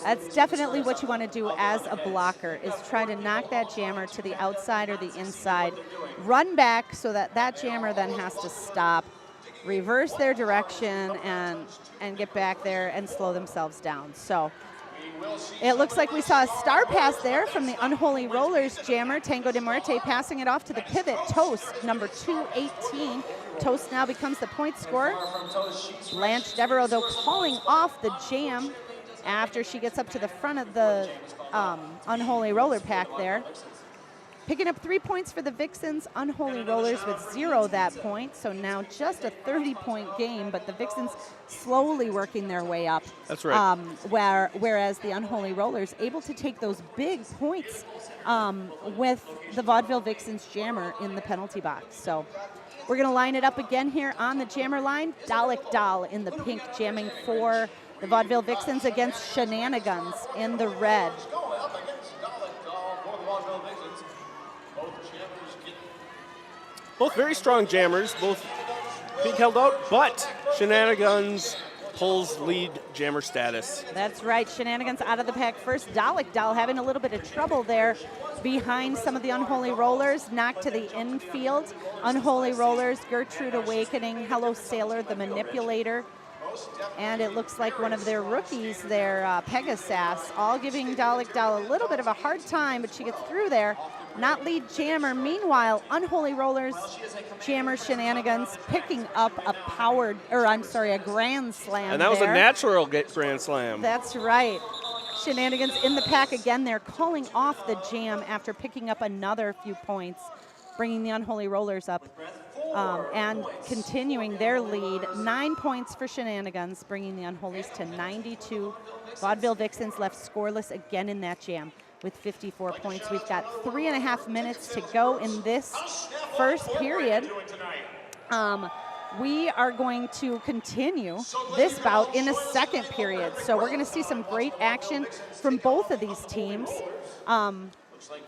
That's definitely what you want to do as a blocker, is try to knock that jammer to the outside or the inside. Run back so that that jammer then has to stop, reverse their direction, and get back there and slow themselves down. So it looks like we saw a star pass there from the Unholy Rollers jammer, Tango de Muerte, passing it off to the pivot, Toast, number 218. Toast now becomes the point scorer. Blanche Devereaux, though, calling off the jam after she gets up to the front of the Unholy Roller pack there. Picking up 3 points for the Vixens. Unholy Rollers with 0 that point, so now just a 30-point game, but the Vixens slowly working their way up. That's right. Whereas the Unholy Rollers able to take those big points with the Vaudeville Vixens jammer in the penalty box. So we're going to line it up again here on the jammer line. Dalek Dahl in the pink jamming for the Vaudeville Vixens against Shenanigans in the red. Both very strong jammers, both being held out, but Shenanigans pulls lead jammer status. That's right, Shenanigans out of the pack first. Dalek Dahl having a little bit of trouble there behind some of the Unholy Rollers, knocked to the infield. Unholy Rollers, Gertrude Awakening, Hello Sailor, the Manipulator, and it looks like one of their rookies there, Pegasus, all giving Dalek Dahl a little bit of a hard time, but she gets through there. Not lead jammer. Meanwhile, Unholy Rollers jammer Shenanigans picking up a grand slam. And that was a natural grand slam. That's right. Shenanigans in the pack again there, calling off the jam after picking up another few points, bringing the Unholy Rollers up and continuing their lead. 9 points for Shenanigans, bringing the Unholies to 92. Vaudeville Vixens left scoreless again in that jam with 54 points. We've got 3.5 minutes to go in this first period. We are going to continue this bout in a second period. So we're going to see some great action from both of these teams.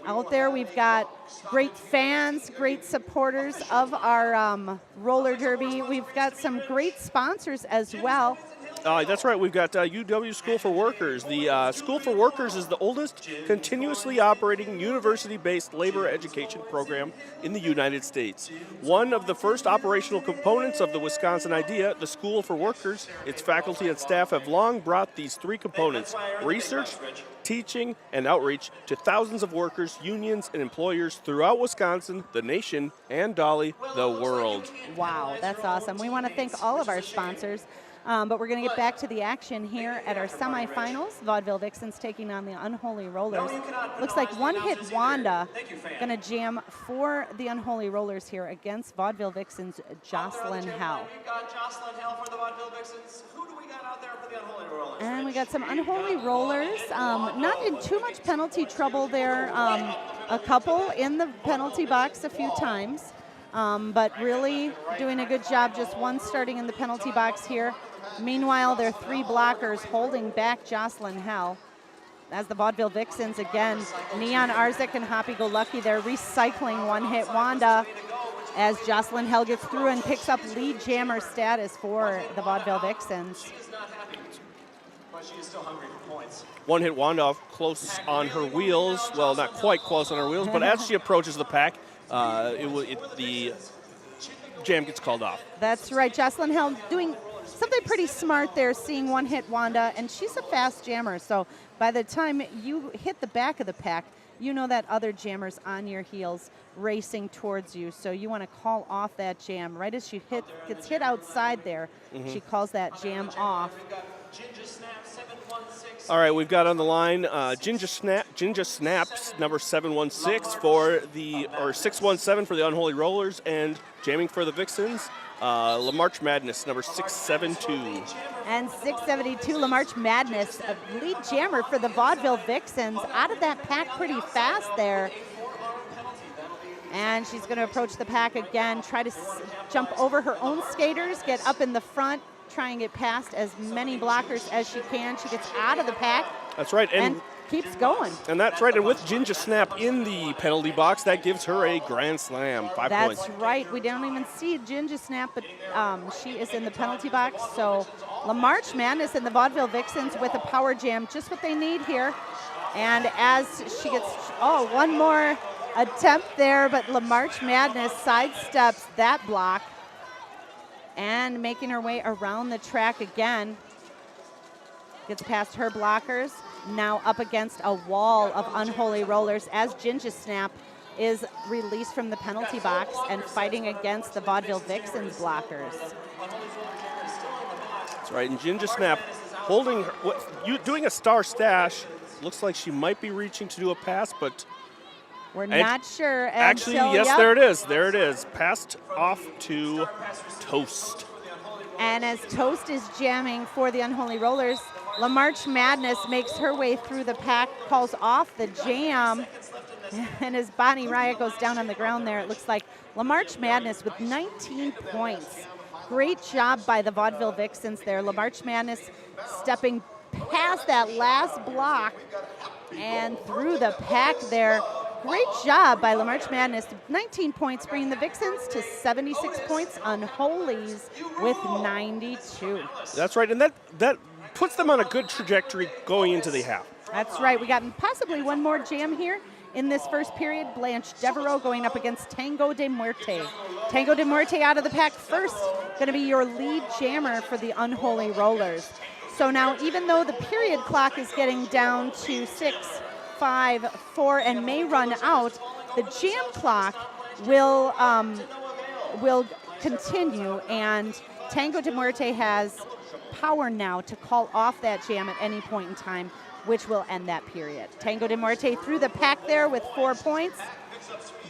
Out there, we've got great fans, great supporters of our roller derby. We've got some great sponsors as well. That's right. We've got UW School for Workers. The School for Workers is the oldest continuously operating university-based labor education program in the United States. One of the first operational components of the Wisconsin idea, the School for Workers, its faculty and staff have long brought these three components, research, teaching, and outreach, to thousands of workers, unions, and employers throughout Wisconsin, the nation, and Dolly, the world. Wow, that's awesome. We want to thank all of our sponsors. But we're going to get back to the action here at our semifinals. Vaudeville Vixens taking on the Unholy Rollers. Looks like One Hit Wanda going to jam for the Unholy Rollers here against Vaudeville Vixens' Jocelyn Hell. We've got Jocelyn Hell for the Vaudeville Vixens. Who do we got out there for the Unholy Rollers? And we got some Unholy Rollers. Not in too much penalty trouble there. A couple in the penalty box a few times. But really doing a good job. Just one starting in the penalty box here. Meanwhile, their three blockers holding back Jocelyn Hell. As the Vaudeville Vixens again, Neon Arzek and Hoppy Go Lucky, they're recycling One Hit Wanda. as Jocelyn Hell gets through and picks up lead jammer status for the Vaudeville Vixens. One hit Wanda close on her wheels. Well, not quite close on her wheels, but as she approaches the pack, the jam gets called off. That's right. Jocelyn Hell doing something pretty smart there, seeing one hit Wanda, and she's a fast jammer. So by the time you hit the back of the pack, you know that other jammer's on your heels racing towards you. So you want to call off that jam. Right as she gets hit outside there, she calls that jam off. All right, we've got on the line Ginger Snaps, number 716 for or 617 for the Unholy Rollers, and jamming for the Vixens, LaMarch Madness, number 672. And 672, LaMarch Madness, a lead jammer for the Vaudeville Vixens, out of that pack pretty fast there. And she's going to approach the pack again, try to jump over her own skaters, get up in the front, try and get past as many blockers as she can. She gets out of the pack. That's right. And keeps going. And that's right. And with Ginger Snap in the penalty box, that gives her a grand slam. 5 points. That's right. We don't even see Ginger Snap, but she is in the penalty box. So LaMarch Madness and the Vaudeville Vixens with a power jam, just what they need here. And as she gets, one more attempt there, but LaMarch Madness sidesteps that block and making her way around the track again. Gets past her blockers, now up against a wall of Unholy Rollers as Ginger Snap is released from the penalty box and fighting against the Vaudeville Vixens blockers. That's right, and Ginger Snap holding her, doing a star stash. Looks like she might be reaching to do a pass, but we're not sure. Actually, yes, yep. There it is. There it is. Passed off to Toast. And as Toast is jamming for the Unholy Rollers, LaMarch Madness makes her way through the pack, calls off the jam. And as Bonnie Riot goes down on the ground there, it looks like LaMarch Madness with 19 points. Great job by the Vaudeville Vixens there. LaMarch Madness stepping past that last block and through the pack there. Great job by LaMarch Madness. 19 points, bringing the Vixens to 76 points. Unholies with 92. That's right, and that puts them on a good trajectory going into the half. That's right. We got possibly one more jam here in this first period. Blanche Devereaux going up against Tango de Muerte. Tango de Muerte out of the pack first. Going to be your lead jammer for the Unholy Rollers. So now, even though the period clock is getting down to 6, 5, 4, and may run out, the jam clock will continue, and Tango de Muerte has power now to call off that jam at any point in time, which will end that period. Tango de Muerte through the pack there with 4 points.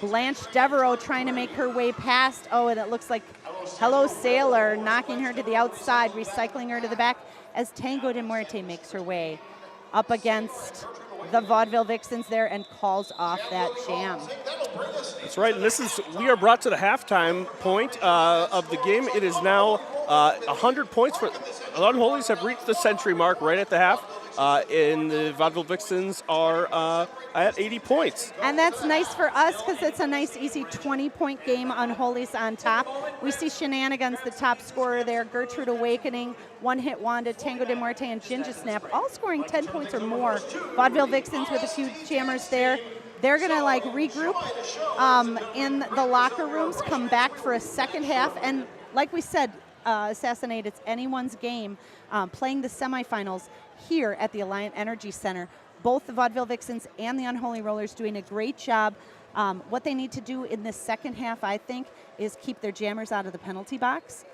Blanche Devereaux trying to make her way past. And it looks like Hello Sailor knocking her to the outside, recycling her to the back as Tango de Muerte makes her way up against the Vaudeville Vixens there and calls off that jam. That's right, and we are brought to the halftime point of the game. It is now 100 points for the Unholies have reached the century mark right at the half, and the Vaudeville Vixens are at 80 points. And that's nice for us because it's a nice, easy 20-point game. Unholies on top. We see Shenanigans, the top scorer there, Gertrude Awakening, One Hit Wanda, Tango de Muerte, and Ginger Snap, all scoring 10 points or more. Vaudeville Vixens with a few jammers there. They're going to regroup in the locker rooms, come back for a second half, and like we said, Assassinate, it's anyone's game, playing the semifinals here at the Alliant Energy Center. Both the Vaudeville Vixens and the Unholy Rollers doing a great job. What they need to do in this second half, I think, is keep their jammers out of the penalty box,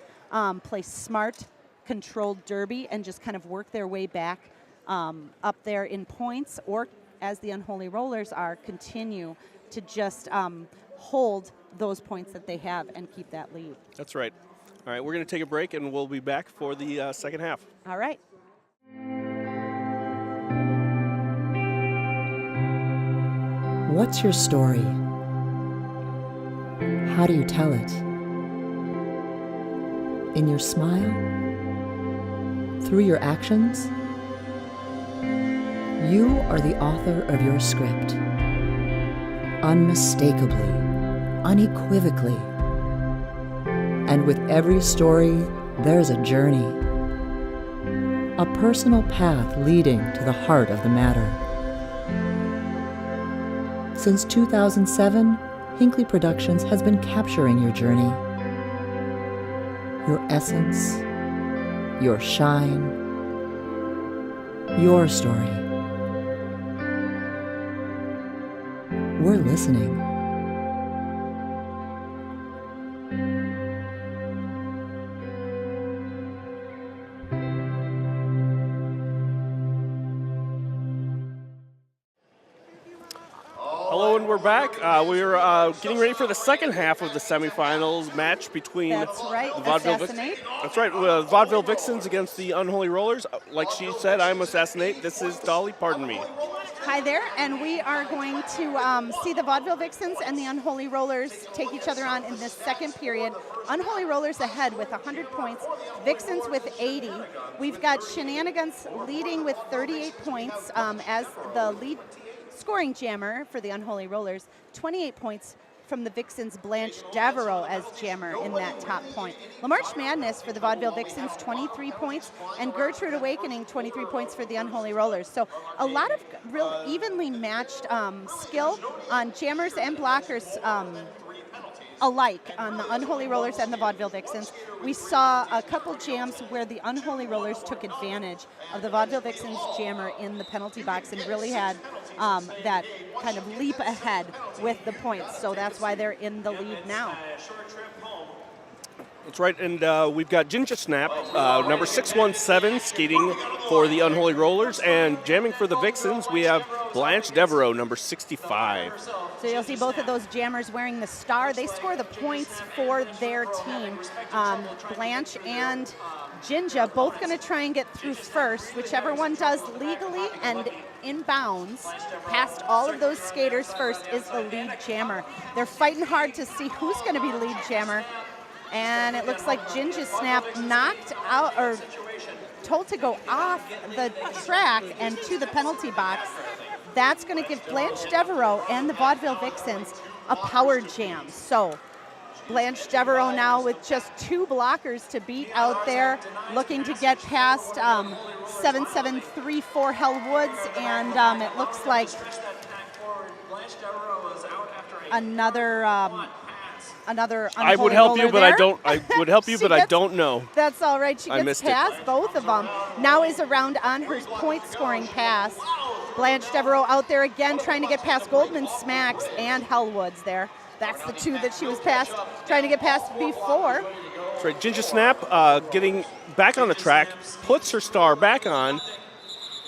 play smart, controlled derby, and just kind of work their way back up there in points, or as the Unholy Rollers are, continue to just hold those points that they have and keep that lead. That's right. All right, we're going to take a break, and we'll be back for the second half. All right. What's your story? How do you tell it? In your smile? Through your actions? You are the author of your script. Unmistakably, unequivocally, And with every story, there's a journey. A personal path leading to the heart of the matter. Since 2007, Hinckley Productions has been capturing your journey, your essence, your shine, your story. We're listening. Hello, and we're back. We're getting ready for the second half of the semifinals match between That's right, the Vaudeville Assassinate. That's right, Vaudeville Vixens against the Unholy Rollers. Like she said, I'm Assassinate. This is Dolly, pardon me. Hi there, and we are going to see the Vaudeville Vixens and the Unholy Rollers take each other on in this second period. Unholy Rollers ahead with 100 points, Vixens with 80. We've got Shenanigans leading with 38 points as the lead scoring jammer for the Unholy Rollers, 28 points from the Vixens, Blanche Devereaux as jammer in that top point. La Marche Madness for the Vaudeville Vixens, 23 points, and Gertrude Awakening, 23 points for the Unholy Rollers. So a lot of real evenly matched skill on jammers and blockers alike on the Unholy Rollers and the Vaudeville Vixens. We saw a couple jams where the Unholy Rollers took advantage of the Vaudeville Vixens jammer in the penalty box and really had that kind of leap ahead with the points. So that's why they're in the lead now. That's right, and we've got Ginger Snap, number 617, skating for the Unholy Rollers, and jamming for the Vixens, we have Blanche Devereaux, number 65. So you'll see both of those jammers wearing the star. They score the points for their team. Blanche and Ginger both going to try and get through first. Whichever one does legally and in bounds past all of those skaters first is the lead jammer. They're fighting hard to see who's going to be lead jammer. And it looks like Ginger Snap knocked out or told to go off the track and to the penalty box. That's going to give Blanche Devereaux and the Vaudeville Vixens a power jam. So Blanche Devereaux now with just 2 blockers to beat out there, looking to get past 7734 Hell Woods, and it looks like another I would help you, but there. I don't. I would help you, but I don't know. That's all right. She I gets missed past both of them. Now is around on her point-scoring pass. Blanche Devereaux out there again, trying to get past Goldman Smacks and Hellwoods there. That's the 2 that she was trying to get past before. That's right. Ginger Snap getting back on the track, puts her star back on.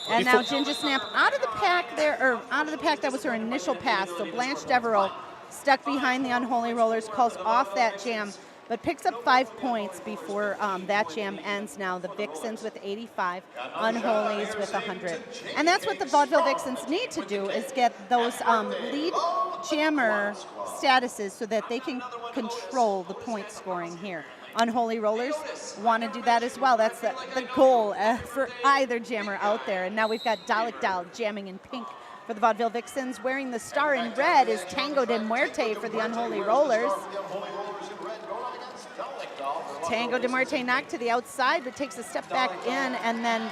And now Ginger Snap out of the pack there, or out of the pack, that was her initial pass. So Blanche Devereaux stuck behind the Unholy Rollers, calls off that jam, but picks up 5 points before that jam ends now. The Vixens with 85, Unholies with 100. And that's what the Vaudeville Vixens need to do, is get those lead jammer statuses so that they can control the point scoring here. Unholy Rollers want to do that as well. That's the goal for either jammer out there. And now we've got Dalek Dal jamming in pink for the Vaudeville Vixens. Wearing the star in red is Tango de Muerte for the Unholy Rollers. Tango de Muerte knocked to the outside, but takes a step back in and then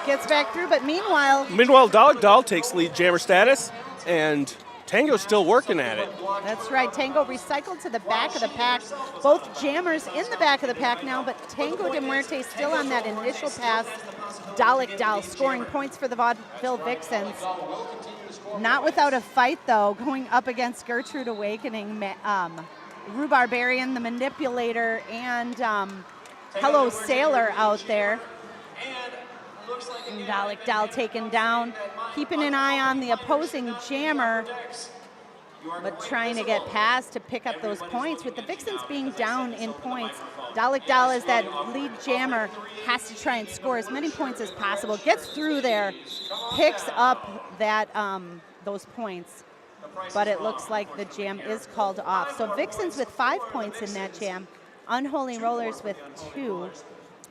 gets back through. But meanwhile, Dalek Dal takes lead jammer status, and Tango's still working at it. That's right. Tango recycled to the back of the pack. Both jammers in the back of the pack now, but Tango de Muerte still on that initial pass. Dalek Dal scoring points for the Vaudeville Vixens. Not without a fight, though, going up against Gertrude Awakening, Rhubarbarian, the Manipulator, and Hello Sailor out there. And Dalek Dal taken down, keeping an eye on the opposing jammer, but trying to get past to pick up those points. With the Vixens being down in points, Dalek Dal, as that lead jammer, has to try and score as many points as possible. Gets through there, picks up that those points, but it looks like the jam is called off. So Vixens with 5 points in that jam, Unholy Rollers with 2.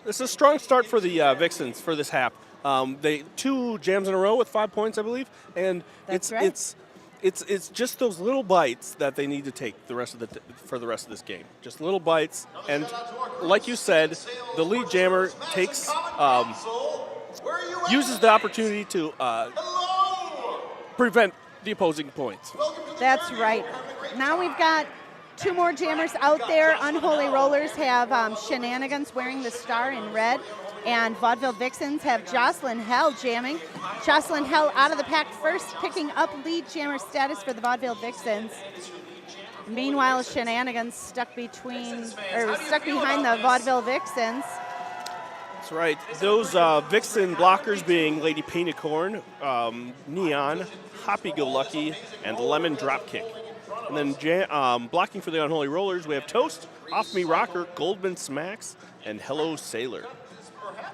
This is a strong start for the Vixens for this half. They 2 jams in a row with 5 points, I believe, and That's it's it's just those little bites that they need to take for the rest of this game. Just little bites, and like you said, the lead jammer uses the opportunity to prevent the opposing points. That's right. Now we've got 2 more jammers out there. Unholy Rollers have Shenanigans wearing the star in red, and Vaudeville Vixens have Jocelyn Hell jamming. Jocelyn Hell out of the pack first, picking up lead jammer status for the Vaudeville Vixens. Meanwhile, Shenanigans stuck behind the Vaudeville Vixens. That's right. Those Vixen blockers being Lady Painicorn, Neon, Hoppy Go Lucky, and Lemon Dropkick. And then blocking for the Unholy Rollers, we have Toast, Off Me Rocker, Goldman Smacks, and Hello Sailor.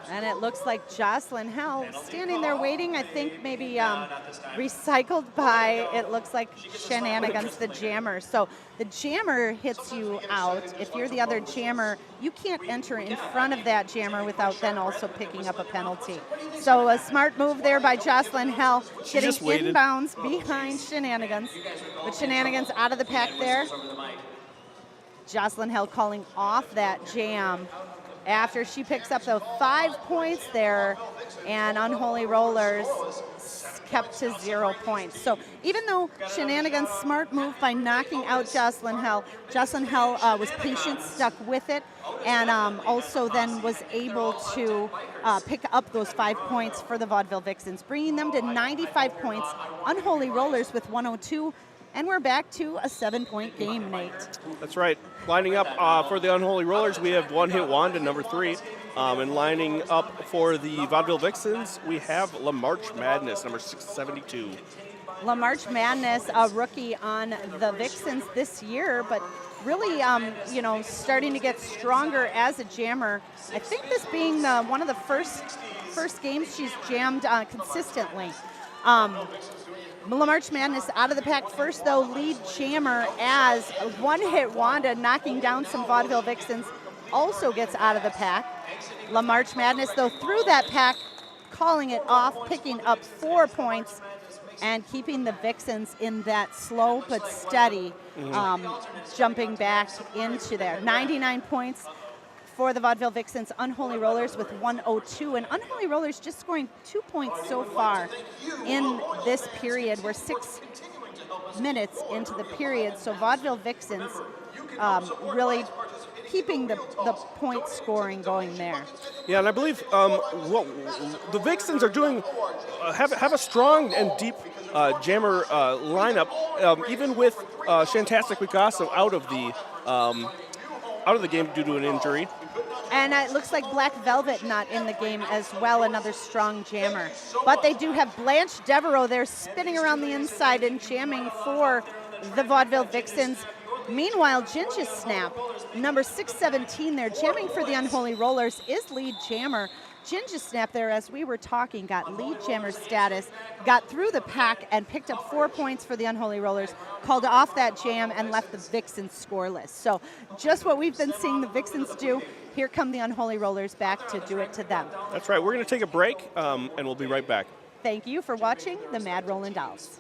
And it looks like Jocelyn Hell standing there waiting, I think maybe recycled by, it looks like Shenanigans, the jammer. So the jammer hits you out. If you're the other jammer, you can't enter in front of that jammer without then also picking up a penalty. So a smart move there by Jocelyn Hell, getting inbounds behind Shenanigans. But Shenanigans out of the pack there. Jocelyn Hell calling off that jam after she picks up the 5 points there, and Unholy Rollers kept to 0 points. So even though Shenanigans' smart move by knocking out Jocelyn Hell was patient, stuck with it, and also then was able to pick up those 5 points for the Vaudeville Vixens, bringing them to 95 points. Unholy Rollers with 102. And we're back to a 7-point game, Nate. That's right. Lining up for the Unholy Rollers, we have One Hit Wanda, number 3. And lining up for the Vaudeville Vixens, we have La March Madness, number 672. La March Madness, a rookie on the Vixens this year, but really, starting to get stronger as a jammer. I think this being one of the first games she's jammed consistently. La March Madness out of the pack first, though, lead jammer as One Hit Wanda knocking down some Vaudeville Vixens also gets out of the pack. La March Madness, though, through that pack, calling it off, picking up 4 points and keeping the Vixens in that slow but steady jumping back into there. 99 points for the Vaudeville Vixens. Unholy Rollers with 102, and Unholy Rollers just scoring 2 points so far in this period. We're 6 minutes into the period, so Vaudeville Vixens really keeping the point scoring going there. Yeah, and I believe the Vixens are doing have a strong and deep jammer lineup, even with Shantastic Picasso out of the game due to an injury. And it looks like Black Velvet not in the game as well, another strong jammer. But they do have Blanche Devereaux there spinning around the inside and jamming for the Vaudeville Vixens. Meanwhile, Ginger Snap, number 617 there, jamming for the Unholy Rollers, is lead jammer. Ginger Snap there, as we were talking, got lead jammer status, got through the pack and picked up 4 points for the Unholy Rollers, called off that jam and left the Vixens scoreless. So just what we've been seeing the Vixens do. Here come the Unholy Rollers back to do it to them. That's right. We're going to take a break, and we'll be right back. Thank you for watching the Mad Rollin' Dolls.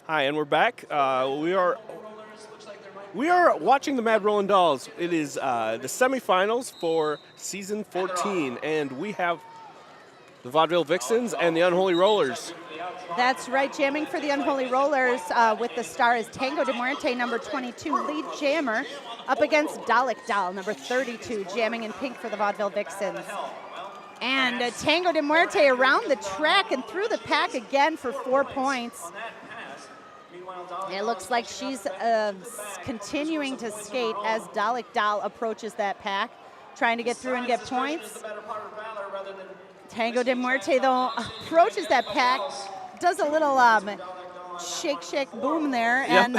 Hi, and we're back. We are watching the Mad Rollin' Dolls. It is the semifinals for season 14, and we have the Vaudeville Vixens and the Unholy Rollers. That's right, jamming for the Unholy Rollers with the star is Tango de Muerte, number 22, lead jammer, up against Dalek Doll, number 32, jamming in pink for the Vaudeville Vixens. And Tango de Muerte around the track and through the pack again for 4 points. It looks like she's continuing to skate as Dalek Doll approaches that pack, trying to get through and get points. Tango de Muerte, though, approaches that pack, does a little shake, shake, boom there, and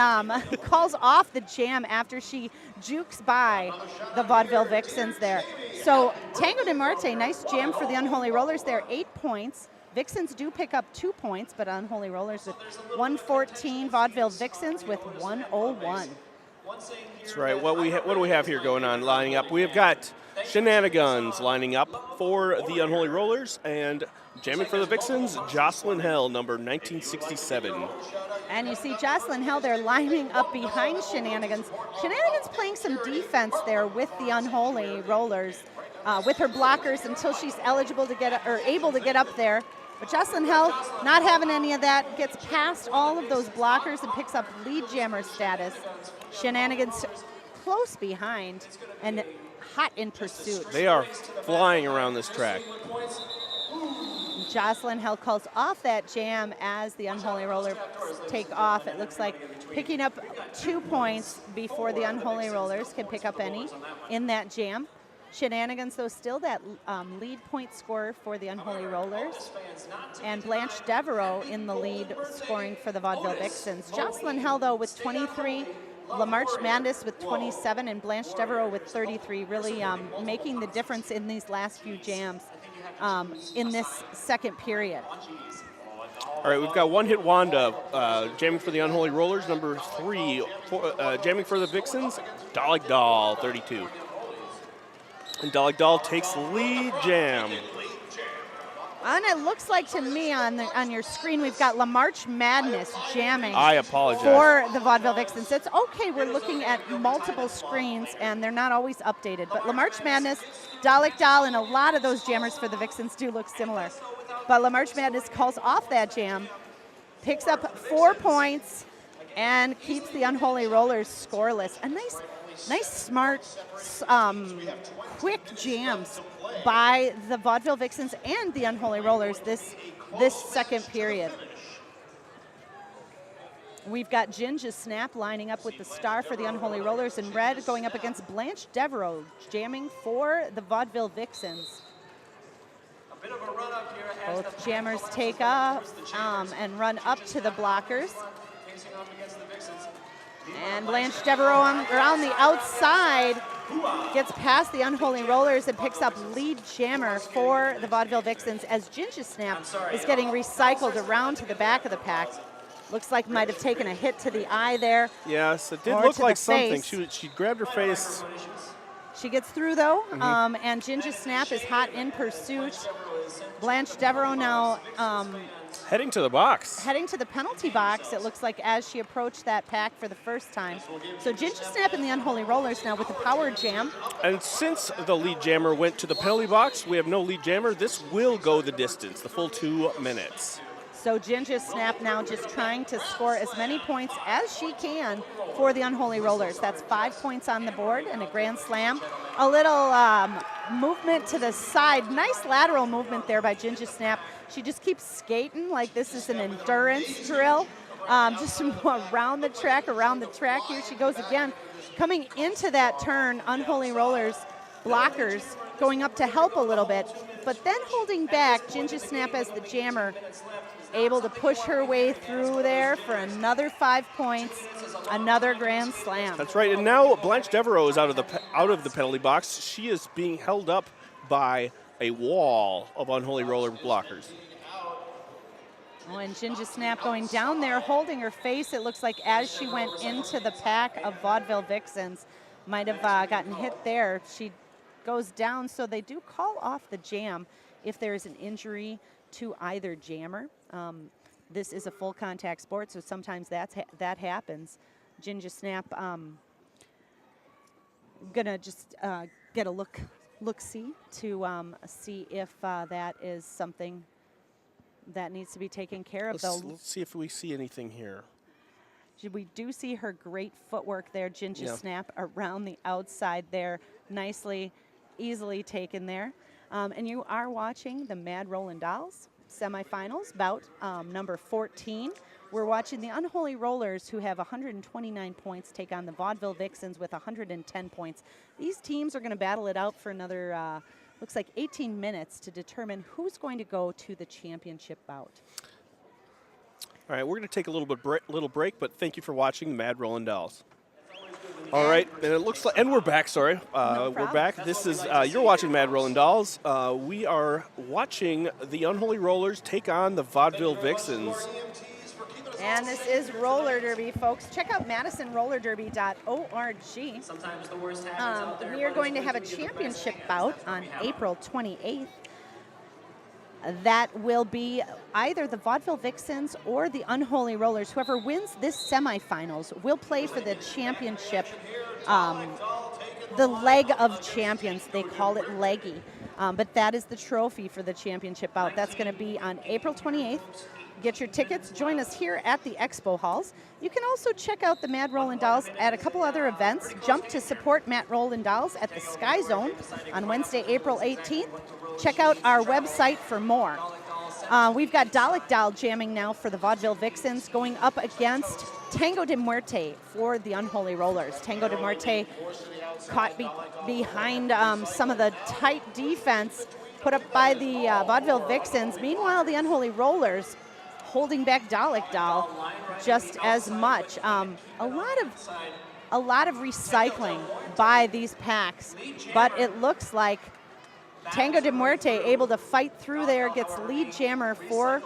calls off the jam after she jukes by the Vaudeville Vixens there. So Tango de Muerte, nice jam for the Unholy Rollers there, 8 points. Vixens do pick up 2 points, but Unholy Rollers with 114, Vaudeville Vixens with 101. That's right. What do we have here going on lining up? We have got Shenanigans lining up for the Unholy Rollers, and Jamming for the Vixens, Jocelyn Hell, number 1967. And you see Jocelyn Hell there lining up behind Shenanigans. Shenanigans playing some defense there with the Unholy Rollers, with her blockers until she's eligible to get or able to get up there. But Jocelyn Hell not having any of that, gets past all of those blockers and picks up lead jammer status. Shenanigans close behind and hot in pursuit. They are flying around this track. Jocelyn Hell calls off that jam as the Unholy Rollers take off. It looks like picking up 2 points before the Unholy Rollers can pick up any in that jam. Shenanigans, though, still that lead point scorer for the Unholy Rollers. And Blanche Devereaux in the lead scoring for the Vaudeville Vixens. Jocelyn Hell, though, with 23. LaMarche Madness with 27 and Blanche Devereaux with 33, really making the difference in these last few jams in this second period. All right, we've got One Hit Wanda jamming for the Unholy Rollers, number 3. Jamming for the Vixens, Dolly Doll, 32. And Dolly Doll takes lead jam. And it looks like to me on your screen we've got LaMarche Madness jamming. I apologize. For the Vaudeville Vixens. It's okay, we're looking at multiple screens and they're not always updated. But LaMarche Madness, Dalek Doll, and a lot of those jammers for the Vixens do look similar. But LaMarche Madness calls off that jam, picks up 4 points, and keeps the Unholy Rollers scoreless. A nice, smart, quick jams by the Vaudeville Vixens and the Unholy Rollers this second period. We've got Ginger Snap lining up with the star for the Unholy Rollers in red, going up against Blanche Devereaux, jamming for the Vaudeville Vixens. Both jammers take up and run up to the blockers. And Blanche Devereaux around the outside gets past the Unholy Rollers and picks up lead jammer for the Vaudeville Vixens as Ginger Snap is getting recycled around to the back of the pack. Looks like might have taken a hit to the eye there. Yes, it did look like something. She grabbed her face. She gets through though, and Ginger Snap is hot in pursuit. Blanche Devereaux now heading to the box. Heading to the penalty box, it looks like, as she approached that pack for the first time. So Ginger Snap and the Unholy Rollers now with the power jam. And since the lead jammer went to the penalty box, we have no lead jammer. This will go the distance, the full 2 minutes. So Ginger Snap now just trying to score as many points as she can for the Unholy Rollers. That's 5 points on the board and a grand slam. A little movement to the side. Nice lateral movement there by Ginger Snap. She just keeps skating like this is an endurance drill. Just around the track here she goes again. Coming into that turn, Unholy Rollers blockers going up to help a little bit, but then holding back. Ginger Snap as the jammer, able to push her way through there for another 5 points, another grand slam. That's right, and now Blanche Devereaux is out of the penalty box. She is being held up by a wall of Unholy Roller blockers. Oh, and Ginger Snap going down there, holding her face. It looks like as she went into the pack of Vaudeville Vixens, might have gotten hit there. She goes down, so they do call off the jam if there is an injury to either jammer. This is a full contact sport, so sometimes that happens. Ginger Snap gonna just get a look-see to see if that is something that needs to be taken care of. Let's see if we see anything here. We do see her great footwork there, Ginger Snap, around the outside there, nicely, easily taken there. And you are watching the Mad Rollin' Dolls semifinals, bout number 14. We're watching the Unholy Rollers, who have 129 points, take on the Vaudeville Vixens with 110 points. These teams are going to battle it out for another, looks like 18 minutes to determine who's going to go to the championship bout. All right, we're going to take a little break, but thank you for watching the Mad Rollin' Dolls. All right, and it looks like, and we're back. Sorry, we're back. This is you're watching Mad Rollin' Dolls. We are watching the Unholy Rollers take on the Vaudeville Vixens. And this is roller derby, folks. Check out MadisonRollerDerby.org. We are going to have a championship bout on April 28th. that will be either the Vaudeville Vixens or the Unholy Rollers. Whoever wins this semifinals will play for the championship, the leg of champions. They call it leggy, but that is the trophy for the championship bout. That's going to be on April 28th. Get your tickets. Join us here at the Expo Halls. You can also check out the Mad Rollin' Dolls at a couple other events. Jump to support Matt Rollin' Dolls at the Sky Zone on Wednesday, April 18th. Check out our website for more. We've got Dalek Doll jamming now for the Vaudeville Vixens, going up against Tango de Muerte for the Unholy Rollers. Tango de Muerte caught behind some of the tight defense put up by the Vaudeville Vixens. Meanwhile, the Unholy Rollers holding back Dalek Doll just as much. A lot of recycling by these packs, but it looks like Tango de Muerte able to fight through there, gets lead jammer for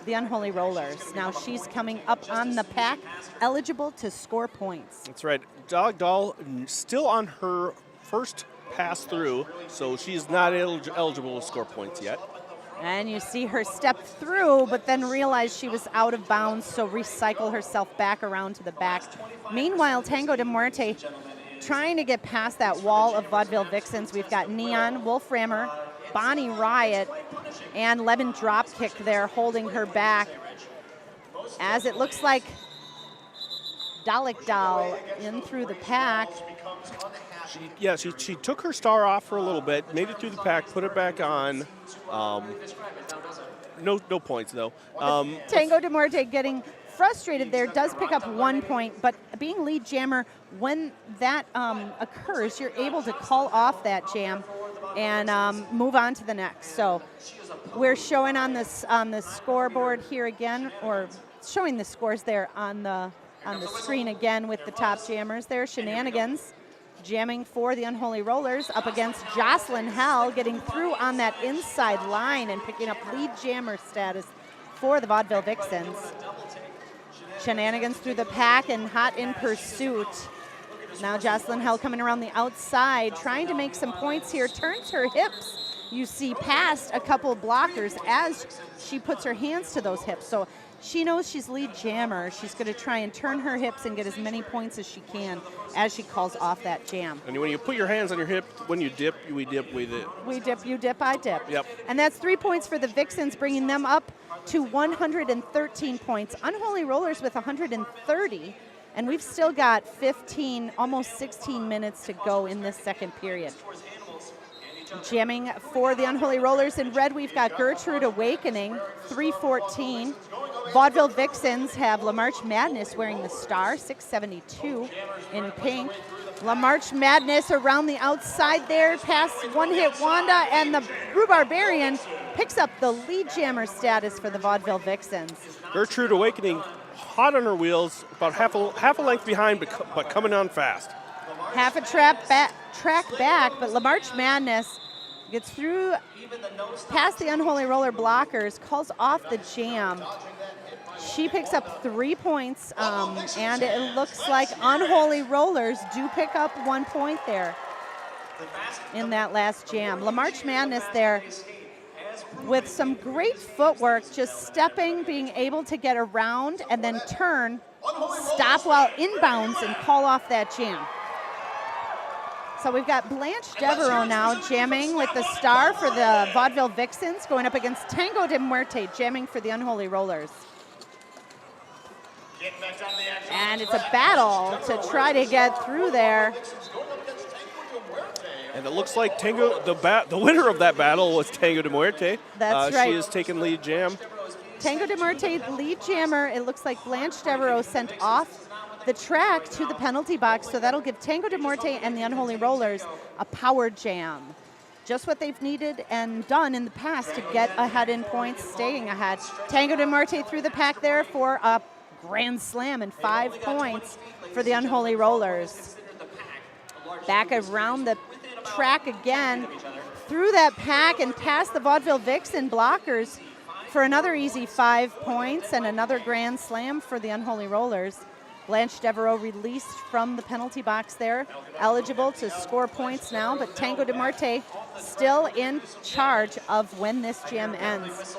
the Unholy Rollers. Now she's coming up on the pack, eligible to score points. That's right. Dalek Doll still on her first pass through, so she's not eligible to score points yet. And you see her step through, but then realize she was out of bounds, so recycle herself back around to the back. Meanwhile, Tango de Muerte trying to get past that wall of Vaudeville Vixens. We've got Neon, Wolframmer, Bonnie Riot, and Lemon Dropkick there holding her back. As it looks like Dalek Doll in through the pack. She took her star off for a little bit, made it through the pack, put it back on. No points, though. Tango de Muerte getting frustrated there, does pick up 1 point, but being lead jammer, when that occurs, you're able to call off that jam and move on to the next. So we're showing on the scoreboard here again, or showing the scores there on the screen again with the top jammers there. Shenanigans jamming for the Unholy Rollers up against Jocelyn Hell, getting through on that inside line and picking up lead jammer status for the Vaudeville Vixens. Shenanigans through the pack and hot in pursuit. Now Jocelyn Hell coming around the outside, trying to make some points here, turns her hips. You see past a couple blockers as she puts her hands to those hips. So she knows she's lead jammer. She's going to try and turn her hips and get as many points as she can as she calls off that jam. And when you put your hands on your hip, when you dip, we dip, we dip. We dip, you dip, I dip. Yep. And that's 3 points for the Vixens, bringing them up to 113 points. Unholy Rollers with 130. And we've still got 15, almost 16 minutes to go in this second period. Jamming for the Unholy Rollers in red, we've got Gertrude Awakening, 314. Vaudeville Vixens have La March Madness wearing the star, 672 in pink. La March Madness around the outside there, past One Hit Wanda, and the Rhubarbarian picks up the lead jammer status for the Vaudeville Vixens. Gertrude Awakening hot on her wheels, about half a length behind, but coming on fast. Half a track back, but La March Madness gets through past the Unholy Roller blockers, calls off the jam. She picks up 3 points, and it looks like Unholy Rollers do pick up 1 point there in that last jam. La March Madness there with some great footwork, just stepping, being able to get around and then turn, stop while inbounds and call off that jam. So we've got Blanche Devereaux now jamming with the star for the Vaudeville Vixens, going up against Tango de Muerte jamming for the Unholy Rollers. And it's a battle to try to get through there. And it looks like the winner of that battle was Tango de Muerte. That's right. She has taken lead jam. Tango de Muerte, lead jammer. It looks like Blanche Devereaux sent off the track to the penalty box, so that'll give Tango de Muerte and the Unholy Rollers a power jam. Just what they've needed and done in the past to get ahead in points, staying ahead. Tango de Muerte through the pack there for a grand slam and 5 points for the Unholy Rollers. Back around the track again, through that pack and past the Vaudeville Vixen blockers for another easy 5 points and another grand slam for the Unholy Rollers. Blanche Devereaux released from the penalty box there, eligible to score points now, but Tango de Marte still in charge of when this jam ends.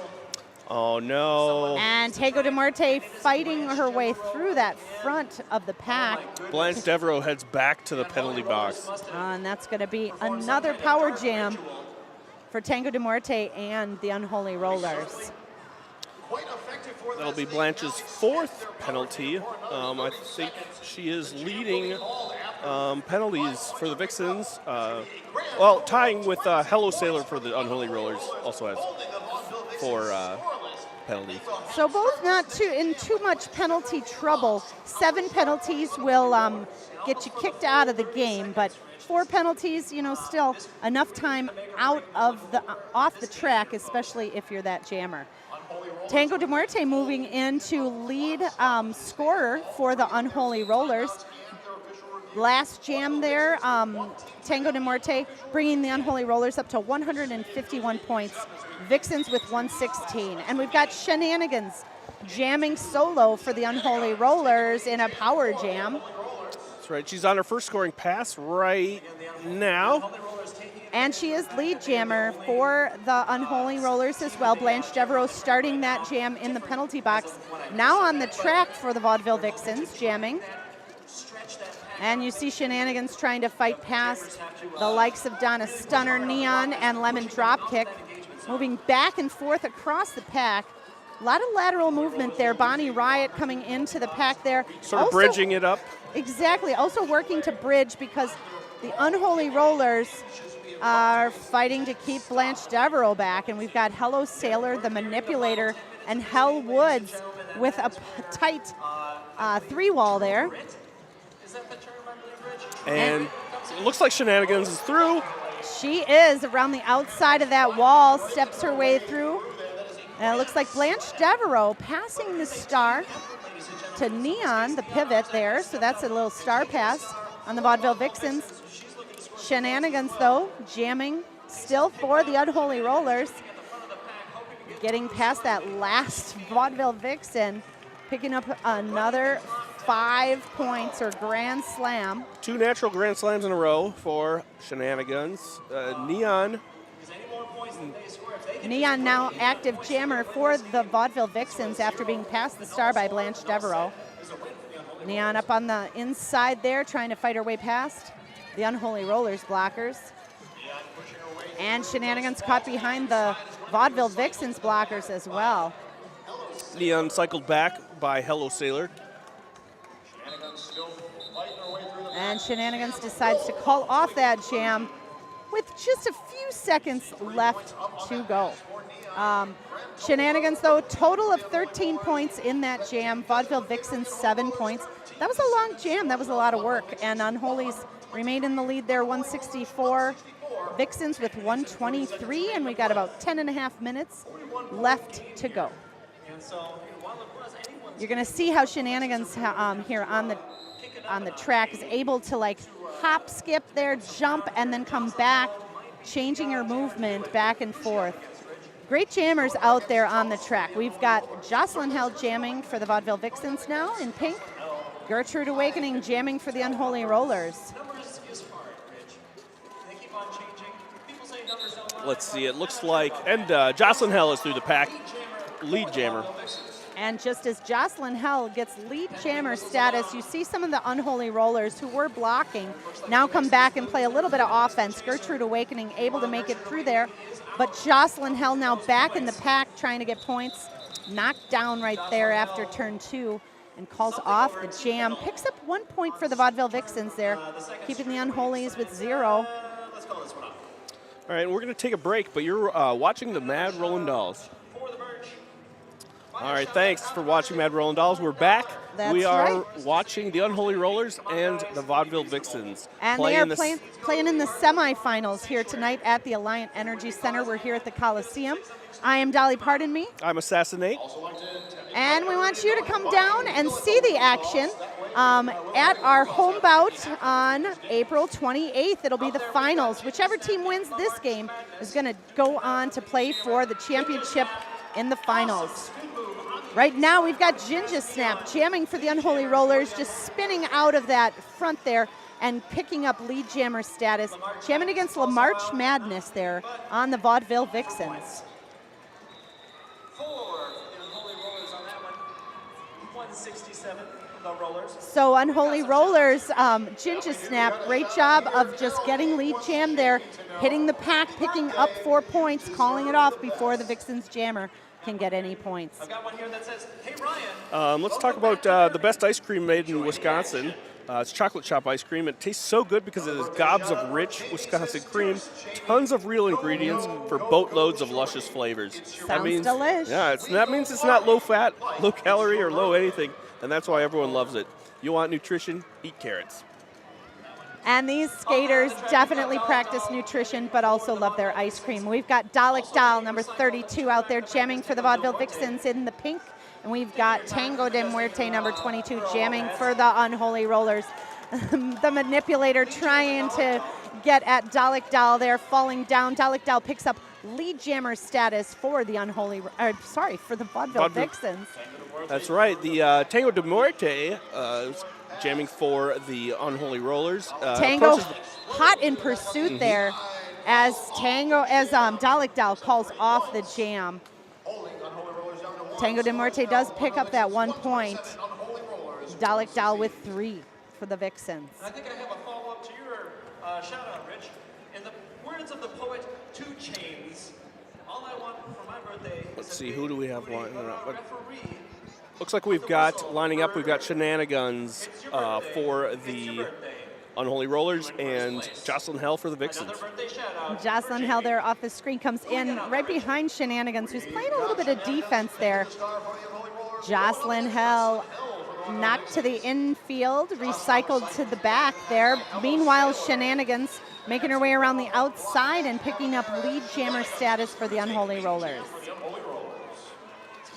Oh, no. And Tango de Marte fighting her way through that front of the pack. Blanche Devereaux heads back to the penalty box. And that's going to be another power jam for Tango de Marte and the Unholy Rollers. That'll be Blanche's 4th penalty. I think she is leading penalties for the Vixens. Well, tying with Hello Sailor for the Unholy Rollers, also has 4 penalties. So both not in too much penalty trouble. 7 penalties will get you kicked out of the game, but 4 penalties, still enough time off the track, especially if you're that jammer. Tango de Marte moving in to lead scorer for the Unholy Rollers. Last jam there, Tango de Marte bringing the Unholy Rollers up to 151 points. Vixens with 116. And we've got Shenanigans jamming solo for the Unholy Rollers in a power jam. That's right. She's on her first scoring pass right now. And she is lead jammer for the Unholy Rollers as well. Blanche Devereaux starting that jam in the penalty box. Now on the track for the Vaudeville Vixens, jamming. And you see Shenanigans trying to fight past the likes of Donna Stunner, Neon, and Lemon Dropkick. Moving back and forth across the pack. A lot of lateral movement there. Bonnie Riot coming into the pack there. Sort of bridging it up. Exactly. Also working to bridge because the Unholy Rollers are fighting to keep Blanche Devereaux back. And we've got Hello Sailor, the Manipulator, and Hell Woods with a tight 3-wall there. And it looks like Shenanigans is through. She is around the outside of that wall, steps her way through. And it looks like Blanche Devereaux passing the star to Neon, the pivot there. So that's a little star pass on the Vaudeville Vixens. Shenanigans, though, jamming still for the Unholy Rollers. Getting past that last Vaudeville Vixen, picking up another 5 points or grand slam. 2 natural grand slams in a row for Shenanigans. Neon now active jammer for the Vaudeville Vixens after being passed the star by Blanche Devereaux. Neon up on the inside there, trying to fight her way past the Unholy Rollers blockers. And Shenanigans caught behind the Vaudeville Vixens blockers as well. Neon cycled back by Hello Sailor. And Shenanigans decides to call off that jam with just a few seconds left to go. Shenanigans, though, total of 13 points in that jam. Vaudeville Vixens, 7 points. That was a long jam. That was a lot of work. And Unholy's remained in the lead there, 164. Vixens with 123, and we got about 10.5 minutes left to go. You're going to see how Shenanigans here on the track is able to hop, skip there, jump, and then come back, changing her movement back and forth. Great jammers out there on the track. We've got Jocelyn Hell jamming for the Vaudeville Vixens now in pink. Gertrude Awakening jamming for the Unholy Rollers. Let's see, it looks like, and Jocelyn Hell is through the pack, lead jammer. And just as Jocelyn Hell gets lead jammer status, you see some of the Unholy Rollers who were blocking now come back and play a little bit of offense. Gertrude Awakening able to make it through there, but Jocelyn Hell now back in the pack trying to get points. Knocked down right there after turn 2 and calls off the jam. Picks up 1 point for the Vaudeville Vixens there, keeping the Unholies with 0. All right, we're going to take a break, but you're watching the Mad Rollin' Dolls. All right, thanks for watching Mad Rollin' Dolls. We're back. That's we are right. watching the Unholy Rollers and the Vaudeville Vixens. And they are playing in the semifinals here tonight at the Alliant Energy Center. We're here at the Coliseum. I am Dolly Pardon Me. I'm Assassinate. And we want you to come down and see the action at our home bout on April 28th. It'll be the finals. Whichever team wins this game is going to go on to play for the championship in the finals. Right now we've got Ginger Snap jamming for the Unholy Rollers, just spinning out of that front there and picking up lead jammer status, jamming against La March Madness there on the Vaudeville Vixens. 4 the Unholy Rollers on that one. 167 the Rollers. So Unholy Rollers, Ginger Snap, great job of just getting lead jam there, hitting the pack, picking up 4 points, calling it off before the Vixens jammer can get any points. I've got one here that says, hey Ryan. Let's talk about the best ice cream made in Wisconsin. It's chocolate shop ice cream. It tastes so good because it has gobs of rich Wisconsin cream, tons of real ingredients for boatloads of luscious flavors. Sounds delish. Yeah, that means it's not low fat, low calorie, or low anything, and that's why everyone loves it. You want nutrition? Eat carrots. And these skaters definitely practice nutrition, but also love their ice cream. We've got Dalek Dahl, number 32, out there jamming for the Vaudeville Vixens in the pink. And we've got Tango de Muerte, number 22, jamming for the Unholy Rollers. The manipulator trying to get at Dalek Dahl there, falling down. Dalek Dahl picks up lead jammer status for the for the Vaudeville Vixens. That's right. The Tango de Muerte is jamming for the Unholy Rollers. Tango hot in pursuit there as Dalek Dahl calls off the jam. Tango de Muerte does pick up that 1 point. Dalek Dahl with 3 for the Vixens. I think I have a follow-up to your shout-out, Rich. In the words of the poet 2 Chainz, all I want for my birthday is Let's see, who do we have lining up? referee. Looks like we've got lining up. We've got Shenanigans for the Unholy Rollers and Jocelyn Hell for the Vixens. Jocelyn Hell there off the screen comes in right behind Shenanigans, who's playing a little bit of defense there. Jocelyn Hell knocked to the infield, recycled to the back there. Meanwhile, Shenanigans making her way around the outside and picking up lead jammer status for the Unholy Rollers.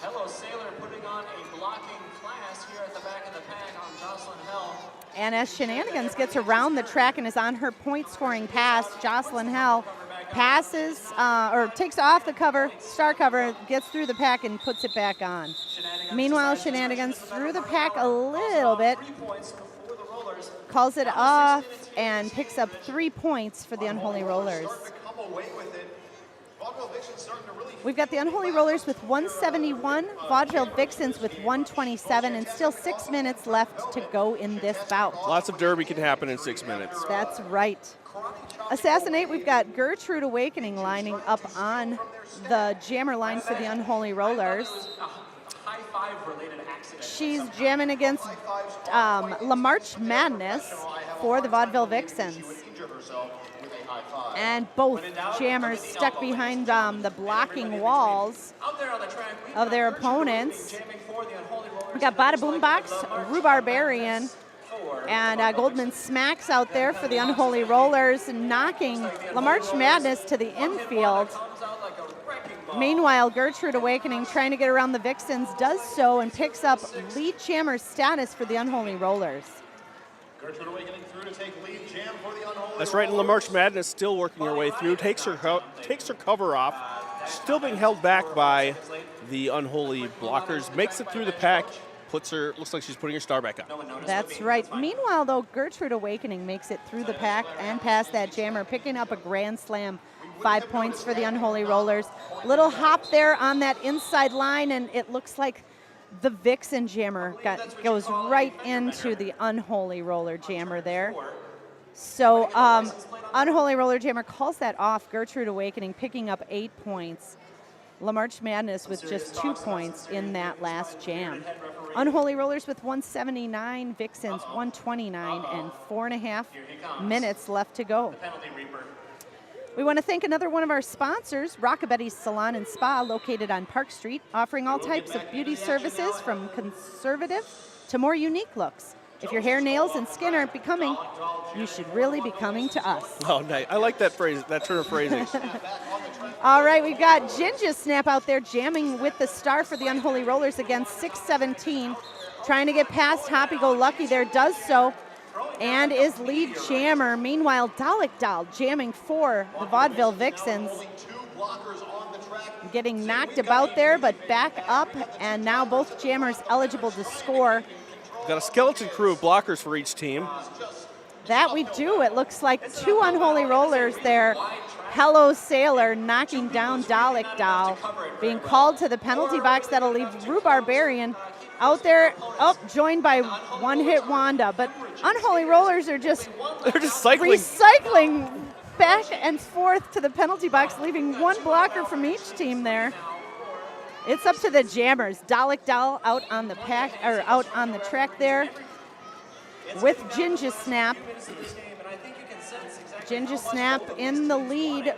Hello, Sailor, putting on a blocking class here at the back of the pack on Jocelyn Hell. And as Shenanigans gets around the track and is on her point-scoring pass, Jocelyn Hell passes or takes off the cover, star cover, gets through the pack and puts it back on. Meanwhile, Shenanigans through the pack a little bit, calls it off and picks up 3 points for the Unholy Rollers. We've got the Unholy Rollers with 171, Vaudeville Vixens with 127, and still 6 minutes left to go in this bout. Lots of derby can happen in 6 minutes. That's right. Assassinate, we've got Gertrude Awakening lining up on the jammer line for the Unholy Rollers. She's jamming against La March Madness for the Vaudeville Vixens. And both jammers stuck behind the blocking walls of their opponents. We got Bada Boombox, Rhubarbarian, and Goldman Smacks out there for the Unholy Rollers, knocking La March Madness to the infield. Meanwhile, Gertrude Awakening, trying to get around the Vixens, does so and picks up lead jammer status for the Unholy Rollers. Gertrude Awakening through to take lead jam for the Unholy That's right, and La March Madness still working her way through, takes her cover off, still being held back by the Unholy blockers, makes it through the pack, looks like she's putting her star back on. That's right. Meanwhile, though, Gertrude Awakening makes it through the pack and past that jammer, picking up a grand slam. 5 points for the Unholy Rollers. Little hop there on that inside line, and it looks like the Vixen jammer goes right into the Unholy Roller jammer there. So Unholy Roller jammer calls that off. Gertrude Awakening picking up 8 points. La March Madness with just 2 points in that last jam. Unholy Rollers with 179, Vixens 129, and 4.5 minutes left to go. We want to thank another one of our sponsors, Rockabetty's Salon and Spa, located on Park Street, offering all types of beauty services from conservative to more unique looks. If your hair, nails, and skin aren't becoming, you should really be coming to us. Oh, nice. I like that phrase, that turn of phrasing. All right, we've got Ginger Snap out there jamming with the star for the Unholy Rollers against 617. Trying to get past Hoppy Go Lucky there, does so, and is lead jammer. Meanwhile, Dalek Dahl jamming for the Vaudeville Vixens. getting knocked about there, but back up, and now both jammers eligible to score. Got a skeleton crew of blockers for each team. That we do. It looks like 2 Unholy Rollers there. Hello Sailor knocking down Dalek Doll, being called to the penalty box. That'll leave Rue Barbarian out there, joined by One Hit Wanda. But Unholy Rollers are just recycling back and forth to the penalty box, leaving 1 blocker from each team there. It's up to the jammers. Dalek Doll out on the track there with Ginger Snap. Ginger Snap in the lead,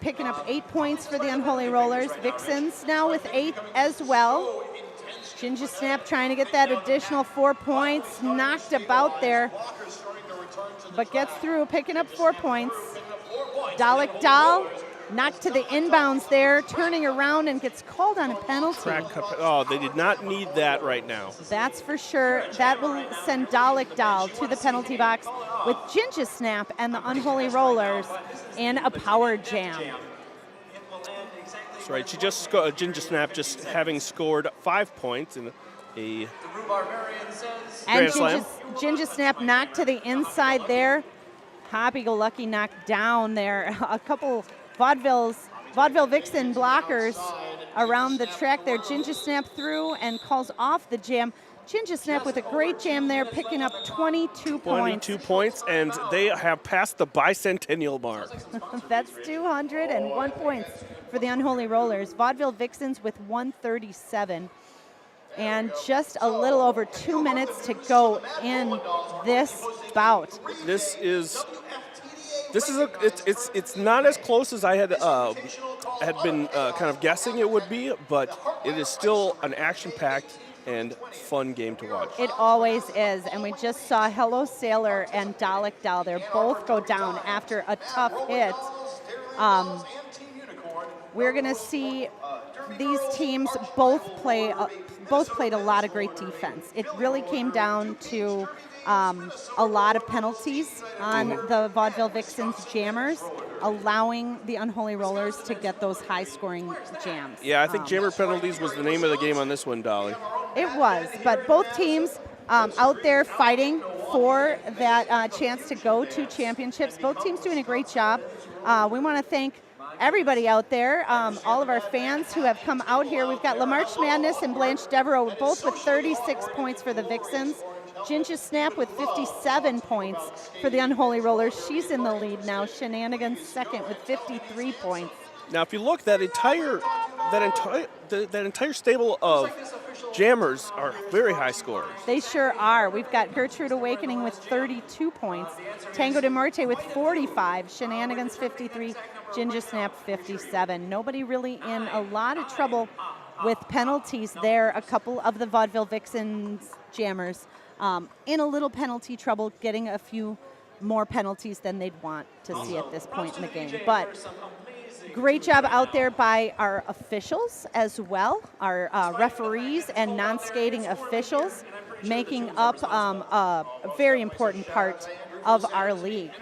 picking up 8 points for the Unholy Rollers. Vixens now with 8 as well. Ginger Snap trying to get that additional 4 points. Knocked about there, but gets through, picking up 4 points. Dalek Doll knocked to the inbounds there, turning around and gets called on a penalty. Oh, they did not need that right now. That's for sure. That will send Dalek Doll to the penalty box with Ginger Snap and the Unholy Rollers in a power jam. That's right. She just Ginger Snap just having scored 5 points in a Grand Slam. Ginger Snap knocked to the inside there. Happy-go-lucky knocked down there. A couple Vaudeville Vixen blockers around the track there. Ginger Snap through and calls off the jam. Ginger Snap with a great jam there, picking up 22 points. 22 points, and they have passed the bicentennial mark. That's 201 points for the Unholy Rollers. Vaudeville Vixens with 137. And just a little over 2 minutes to go in this bout. It's not as close as I had been kind of guessing it would be, but it is still an action-packed and fun game to watch. It always is, and we just saw Hello Sailor and Dalek Doll there both go down after a tough hit. We're going to see these teams both played a lot of great defense. It really came down to a lot of penalties on the Vaudeville Vixens jammers, allowing the Unholy Rollers to get those high-scoring jams. Yeah, I think jammer penalties was the name of the game on this one, Dolly. It was, but both teams out there fighting for that chance to go to championships. Both teams doing a great job. We want to thank everybody out there, all of our fans who have come out here. We've got LaMarche Madness and Blanche Devereaux both with 36 points for the Vixens. Ginger Snap with 57 points for the Unholy Rollers. She's in the lead now. Shenanigans second with 53 points. Now, if you look, that entire stable of jammers are very high scorers. They sure are. We've got Gertrude Awakening with 32 points, Tango de Muerte with 45, Shenanigans 53, Ginger Snap 57. Nobody really in a lot of trouble with penalties there. A couple of the Vaudeville Vixens jammers in a little penalty trouble, getting a few more penalties than they'd want to see at this point in the game. But great job out there by our officials as well, our referees and non-skating officials, making up a very important part of our league.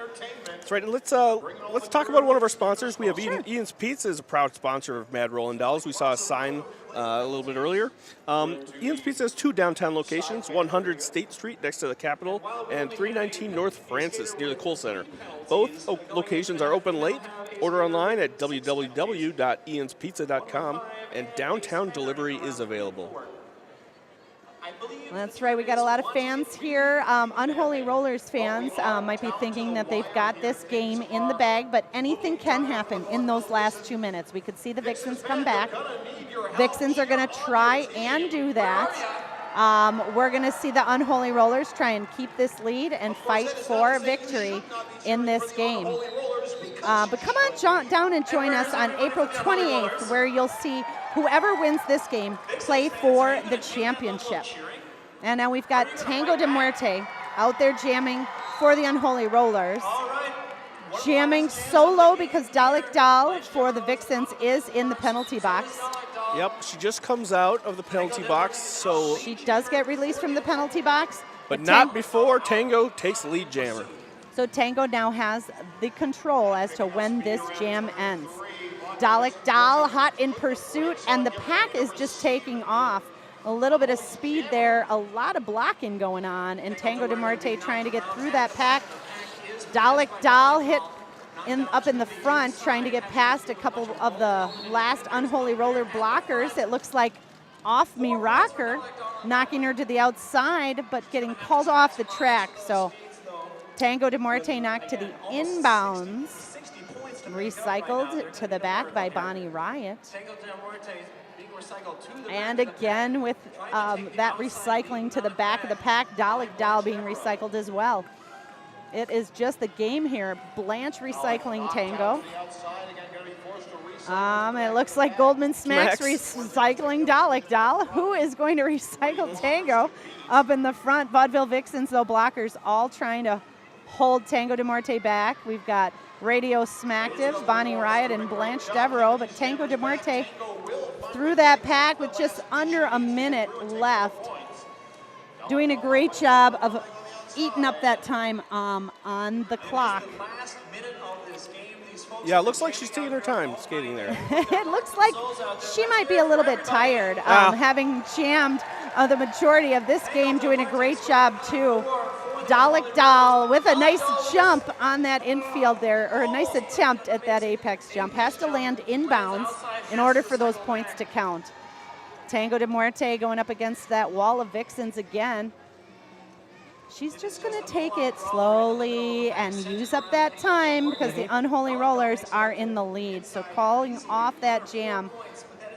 That's right. Let's talk about one of our sponsors. We have Ian's Pizza is a proud sponsor of Mad Rollin' Dolls. We saw a sign a little bit earlier. Ian's Pizza has 2 downtown locations, 100 State Street next to the Capitol and 319 North Francis near the Kohl Center. Both locations are open late. Order online at www.ianspizza.com, and downtown delivery is available. That's right. We got a lot of fans here. Unholy Rollers fans might be thinking that they've got this game in the bag, but anything can happen in those last 2 minutes. We could see the Vixens come back. Vixens are going to try and do that. We're going to see the Unholy Rollers try and keep this lead and fight for victory in this game. But come on down and join us on April 28th, where you'll see whoever wins this game play for the championship. And now we've got Tango de Muerte out there jamming for the Unholy Rollers. Jamming solo because Dalek Doll for the Vixens is in the penalty box. Yep, she just comes out of the penalty box, so she does get released from the penalty box. But not before Tango takes the lead jammer. So Tango now has the control as to when this jam ends. Dalek Dahl hot in pursuit, and the pack is just taking off. A little bit of speed there, a lot of blocking going on, and Tango de Muerte trying to get through that pack. Dalek Dahl hit up in the front, trying to get past a couple of the last Unholy Roller blockers. It looks like Off Me Rocker, knocking her to the outside, but getting called off the track. So Tango de Muerte knocked to the inbounds, recycled to the back by Bonnie Riot. And again with that recycling to the back of the pack, Dalek Dahl being recycled as well. It is just the game here. Blanche recycling Tango. It looks like Goldman Smacks recycling Dalek Dahl. Who is going to recycle Tango up in the front? Vaudeville Vixens, though, blockers all trying to hold Tango de Muerte back. We've got Radio Smacktives, Bonnie Riot, and Blanche Devereaux, but Tango de Muerte through that pack with just under a minute left, doing a great job of eating up that time on the clock. Yeah, it looks like she's taking her time skating there. It looks like she might be a little bit tired, having jammed the majority of this game, doing a great job too. Dalek Dahl with a nice jump on that infield there, or a nice attempt at that apex jump. Has to land inbounds in order for those points to count. Tango de Muerte going up against that wall of Vixens again. She's just going to take it slowly and use up that time because the Unholy Rollers are in the lead. So calling off that jam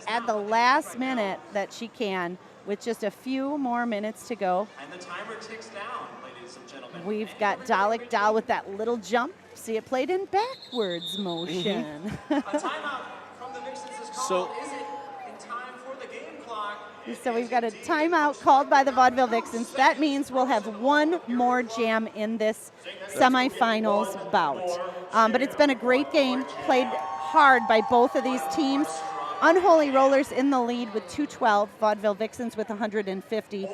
at the last minute that she can, with just a few more minutes to go. And the timer ticks down, ladies and gentlemen. We've got Dalek Dahl with that little jump. See it played in backwards motion. A timeout from the Vixens is called. So, is it in time for the game clock? So we've got a timeout called by the Vaudeville Vixens. That means we'll have one more jam in this semifinals bout. But it's been a great game, played hard by both of these teams. Unholy Rollers in the lead with 212, Vaudeville Vixens with 150.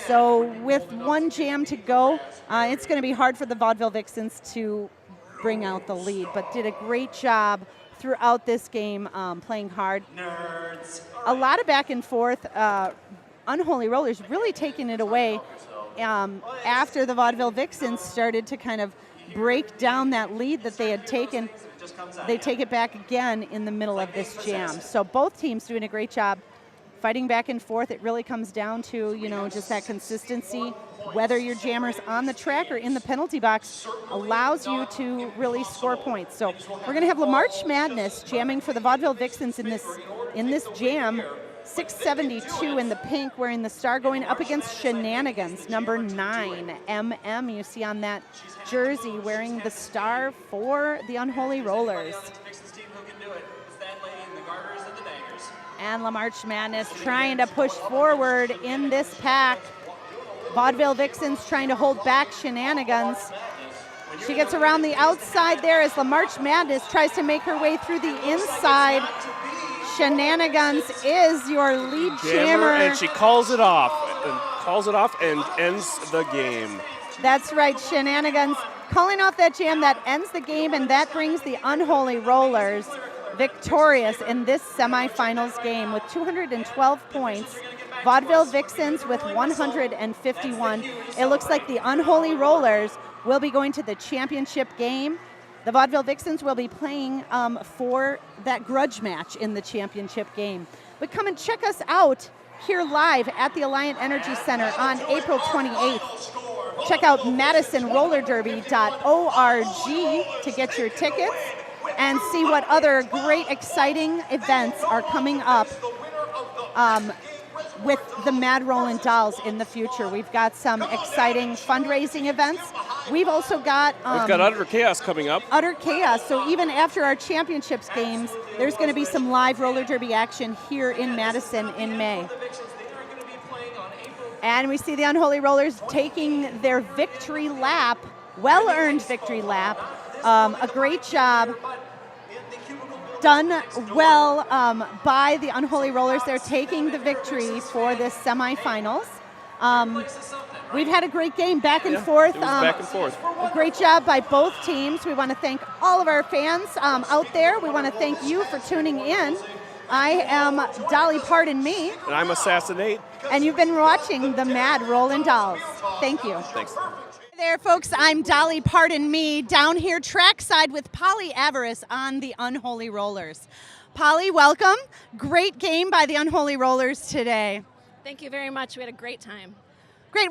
So with one jam to go, it's going to be hard for the Vaudeville Vixens to bring out the lead, but did a great job throughout this game, playing hard. Nerds. A lot of back and forth. Unholy Rollers really taking it away after the Vaudeville Vixens started to kind of break down that lead that they had taken. They take it back again in the middle of this jam. So both teams doing a great job fighting back and forth. It really comes down to, you know, just that consistency. Whether your jammer's on the track or in the penalty box allows you to really score points. So we're going to have LaMarche Madness jamming for the Vaudeville Vixens in this jam. 672 in the pink, wearing the star, going up against Shenanigans, number 9. MM, you see on that jersey, wearing the star for the Unholy Rollers. And LaMarche Madness trying to push forward in this pack. Vaudeville Vixens trying to hold back Shenanigans. She gets around the outside there as LaMarche Madness tries to make her way through the inside. Shenanigans is your lead jammer. And she calls it off and ends the game. That's right, Shenanigans calling off that jam that ends the game, and that brings the Unholy Rollers victorious in this semifinals game with 212 points. Vaudeville Vixens with 151. It looks like the Unholy Rollers will be going to the championship game. The Vaudeville Vixens will be playing for that grudge match in the championship game. But come and check us out here live at the Alliant Energy Center on April 28th. Check out MadisonRollerDerby.org to get your tickets and see what other great, exciting events are coming up with the Mad Rollin' Dolls in the future. We've got some exciting fundraising events. We've also got... we've got Utter Chaos coming up. Utter Chaos. So even after our championships games, there's going to be some live roller derby action here in Madison in May. And we see the Unholy Rollers taking their victory lap, well-earned victory lap. A great job done well by the Unholy Rollers. They're taking the victory for this semifinals. We've had a great game, back and forth. It was back and forth. Great job by both teams. We want to thank all of our fans out there. We want to thank you for tuning in. I am Dolly Pardon Me. And I'm Assassinate. And you've been watching the Mad Rollin' Dolls. Thank you. Thanks. Hey there, folks. I'm Dolly Pardon Me, down here trackside with Polly Avarice on the Unholy Rollers. Polly, welcome. Great game by the Unholy Rollers today. Thank you very much. We had a great time. Great.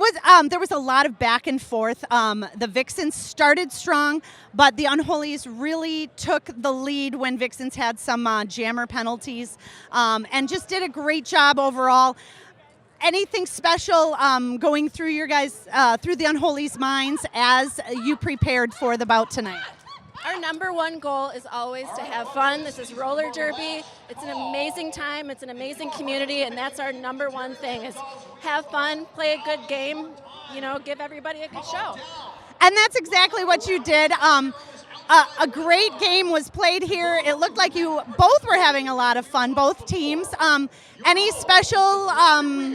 There was a lot of back and forth. The Vixens started strong, but the Unholies really took the lead when Vixens had some jammer penalties, and just did a great job overall. Anything special going through your guys, through the Unholies' minds as you prepared for the bout tonight? Our number one goal is always to have fun. This is roller derby. It's an amazing time. It's an amazing community, and that's our number one thing is have fun, play a good game, give everybody a good show. And that's exactly what you did. A great game was played here. It looked like you both were having a lot of fun, both teams. Any special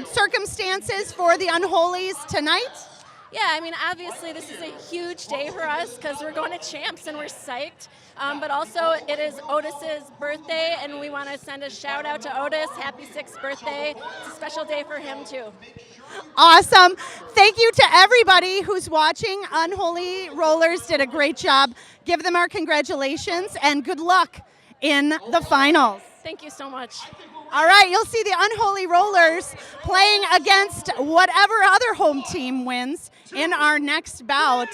circumstances for the Unholies tonight? Yeah, obviously this is a huge day for us because we're going to Champs and we're psyched. But also it is Otis's birthday, and we want to send a shout out to Otis. Happy 6th birthday. It's a special day for him too. Awesome. Thank you to everybody who's watching. Unholy Rollers did a great job. Give them our congratulations and good luck in the finals. Thank you so much. All right, you'll see the Unholy Rollers playing against whatever other home team wins in our next bout.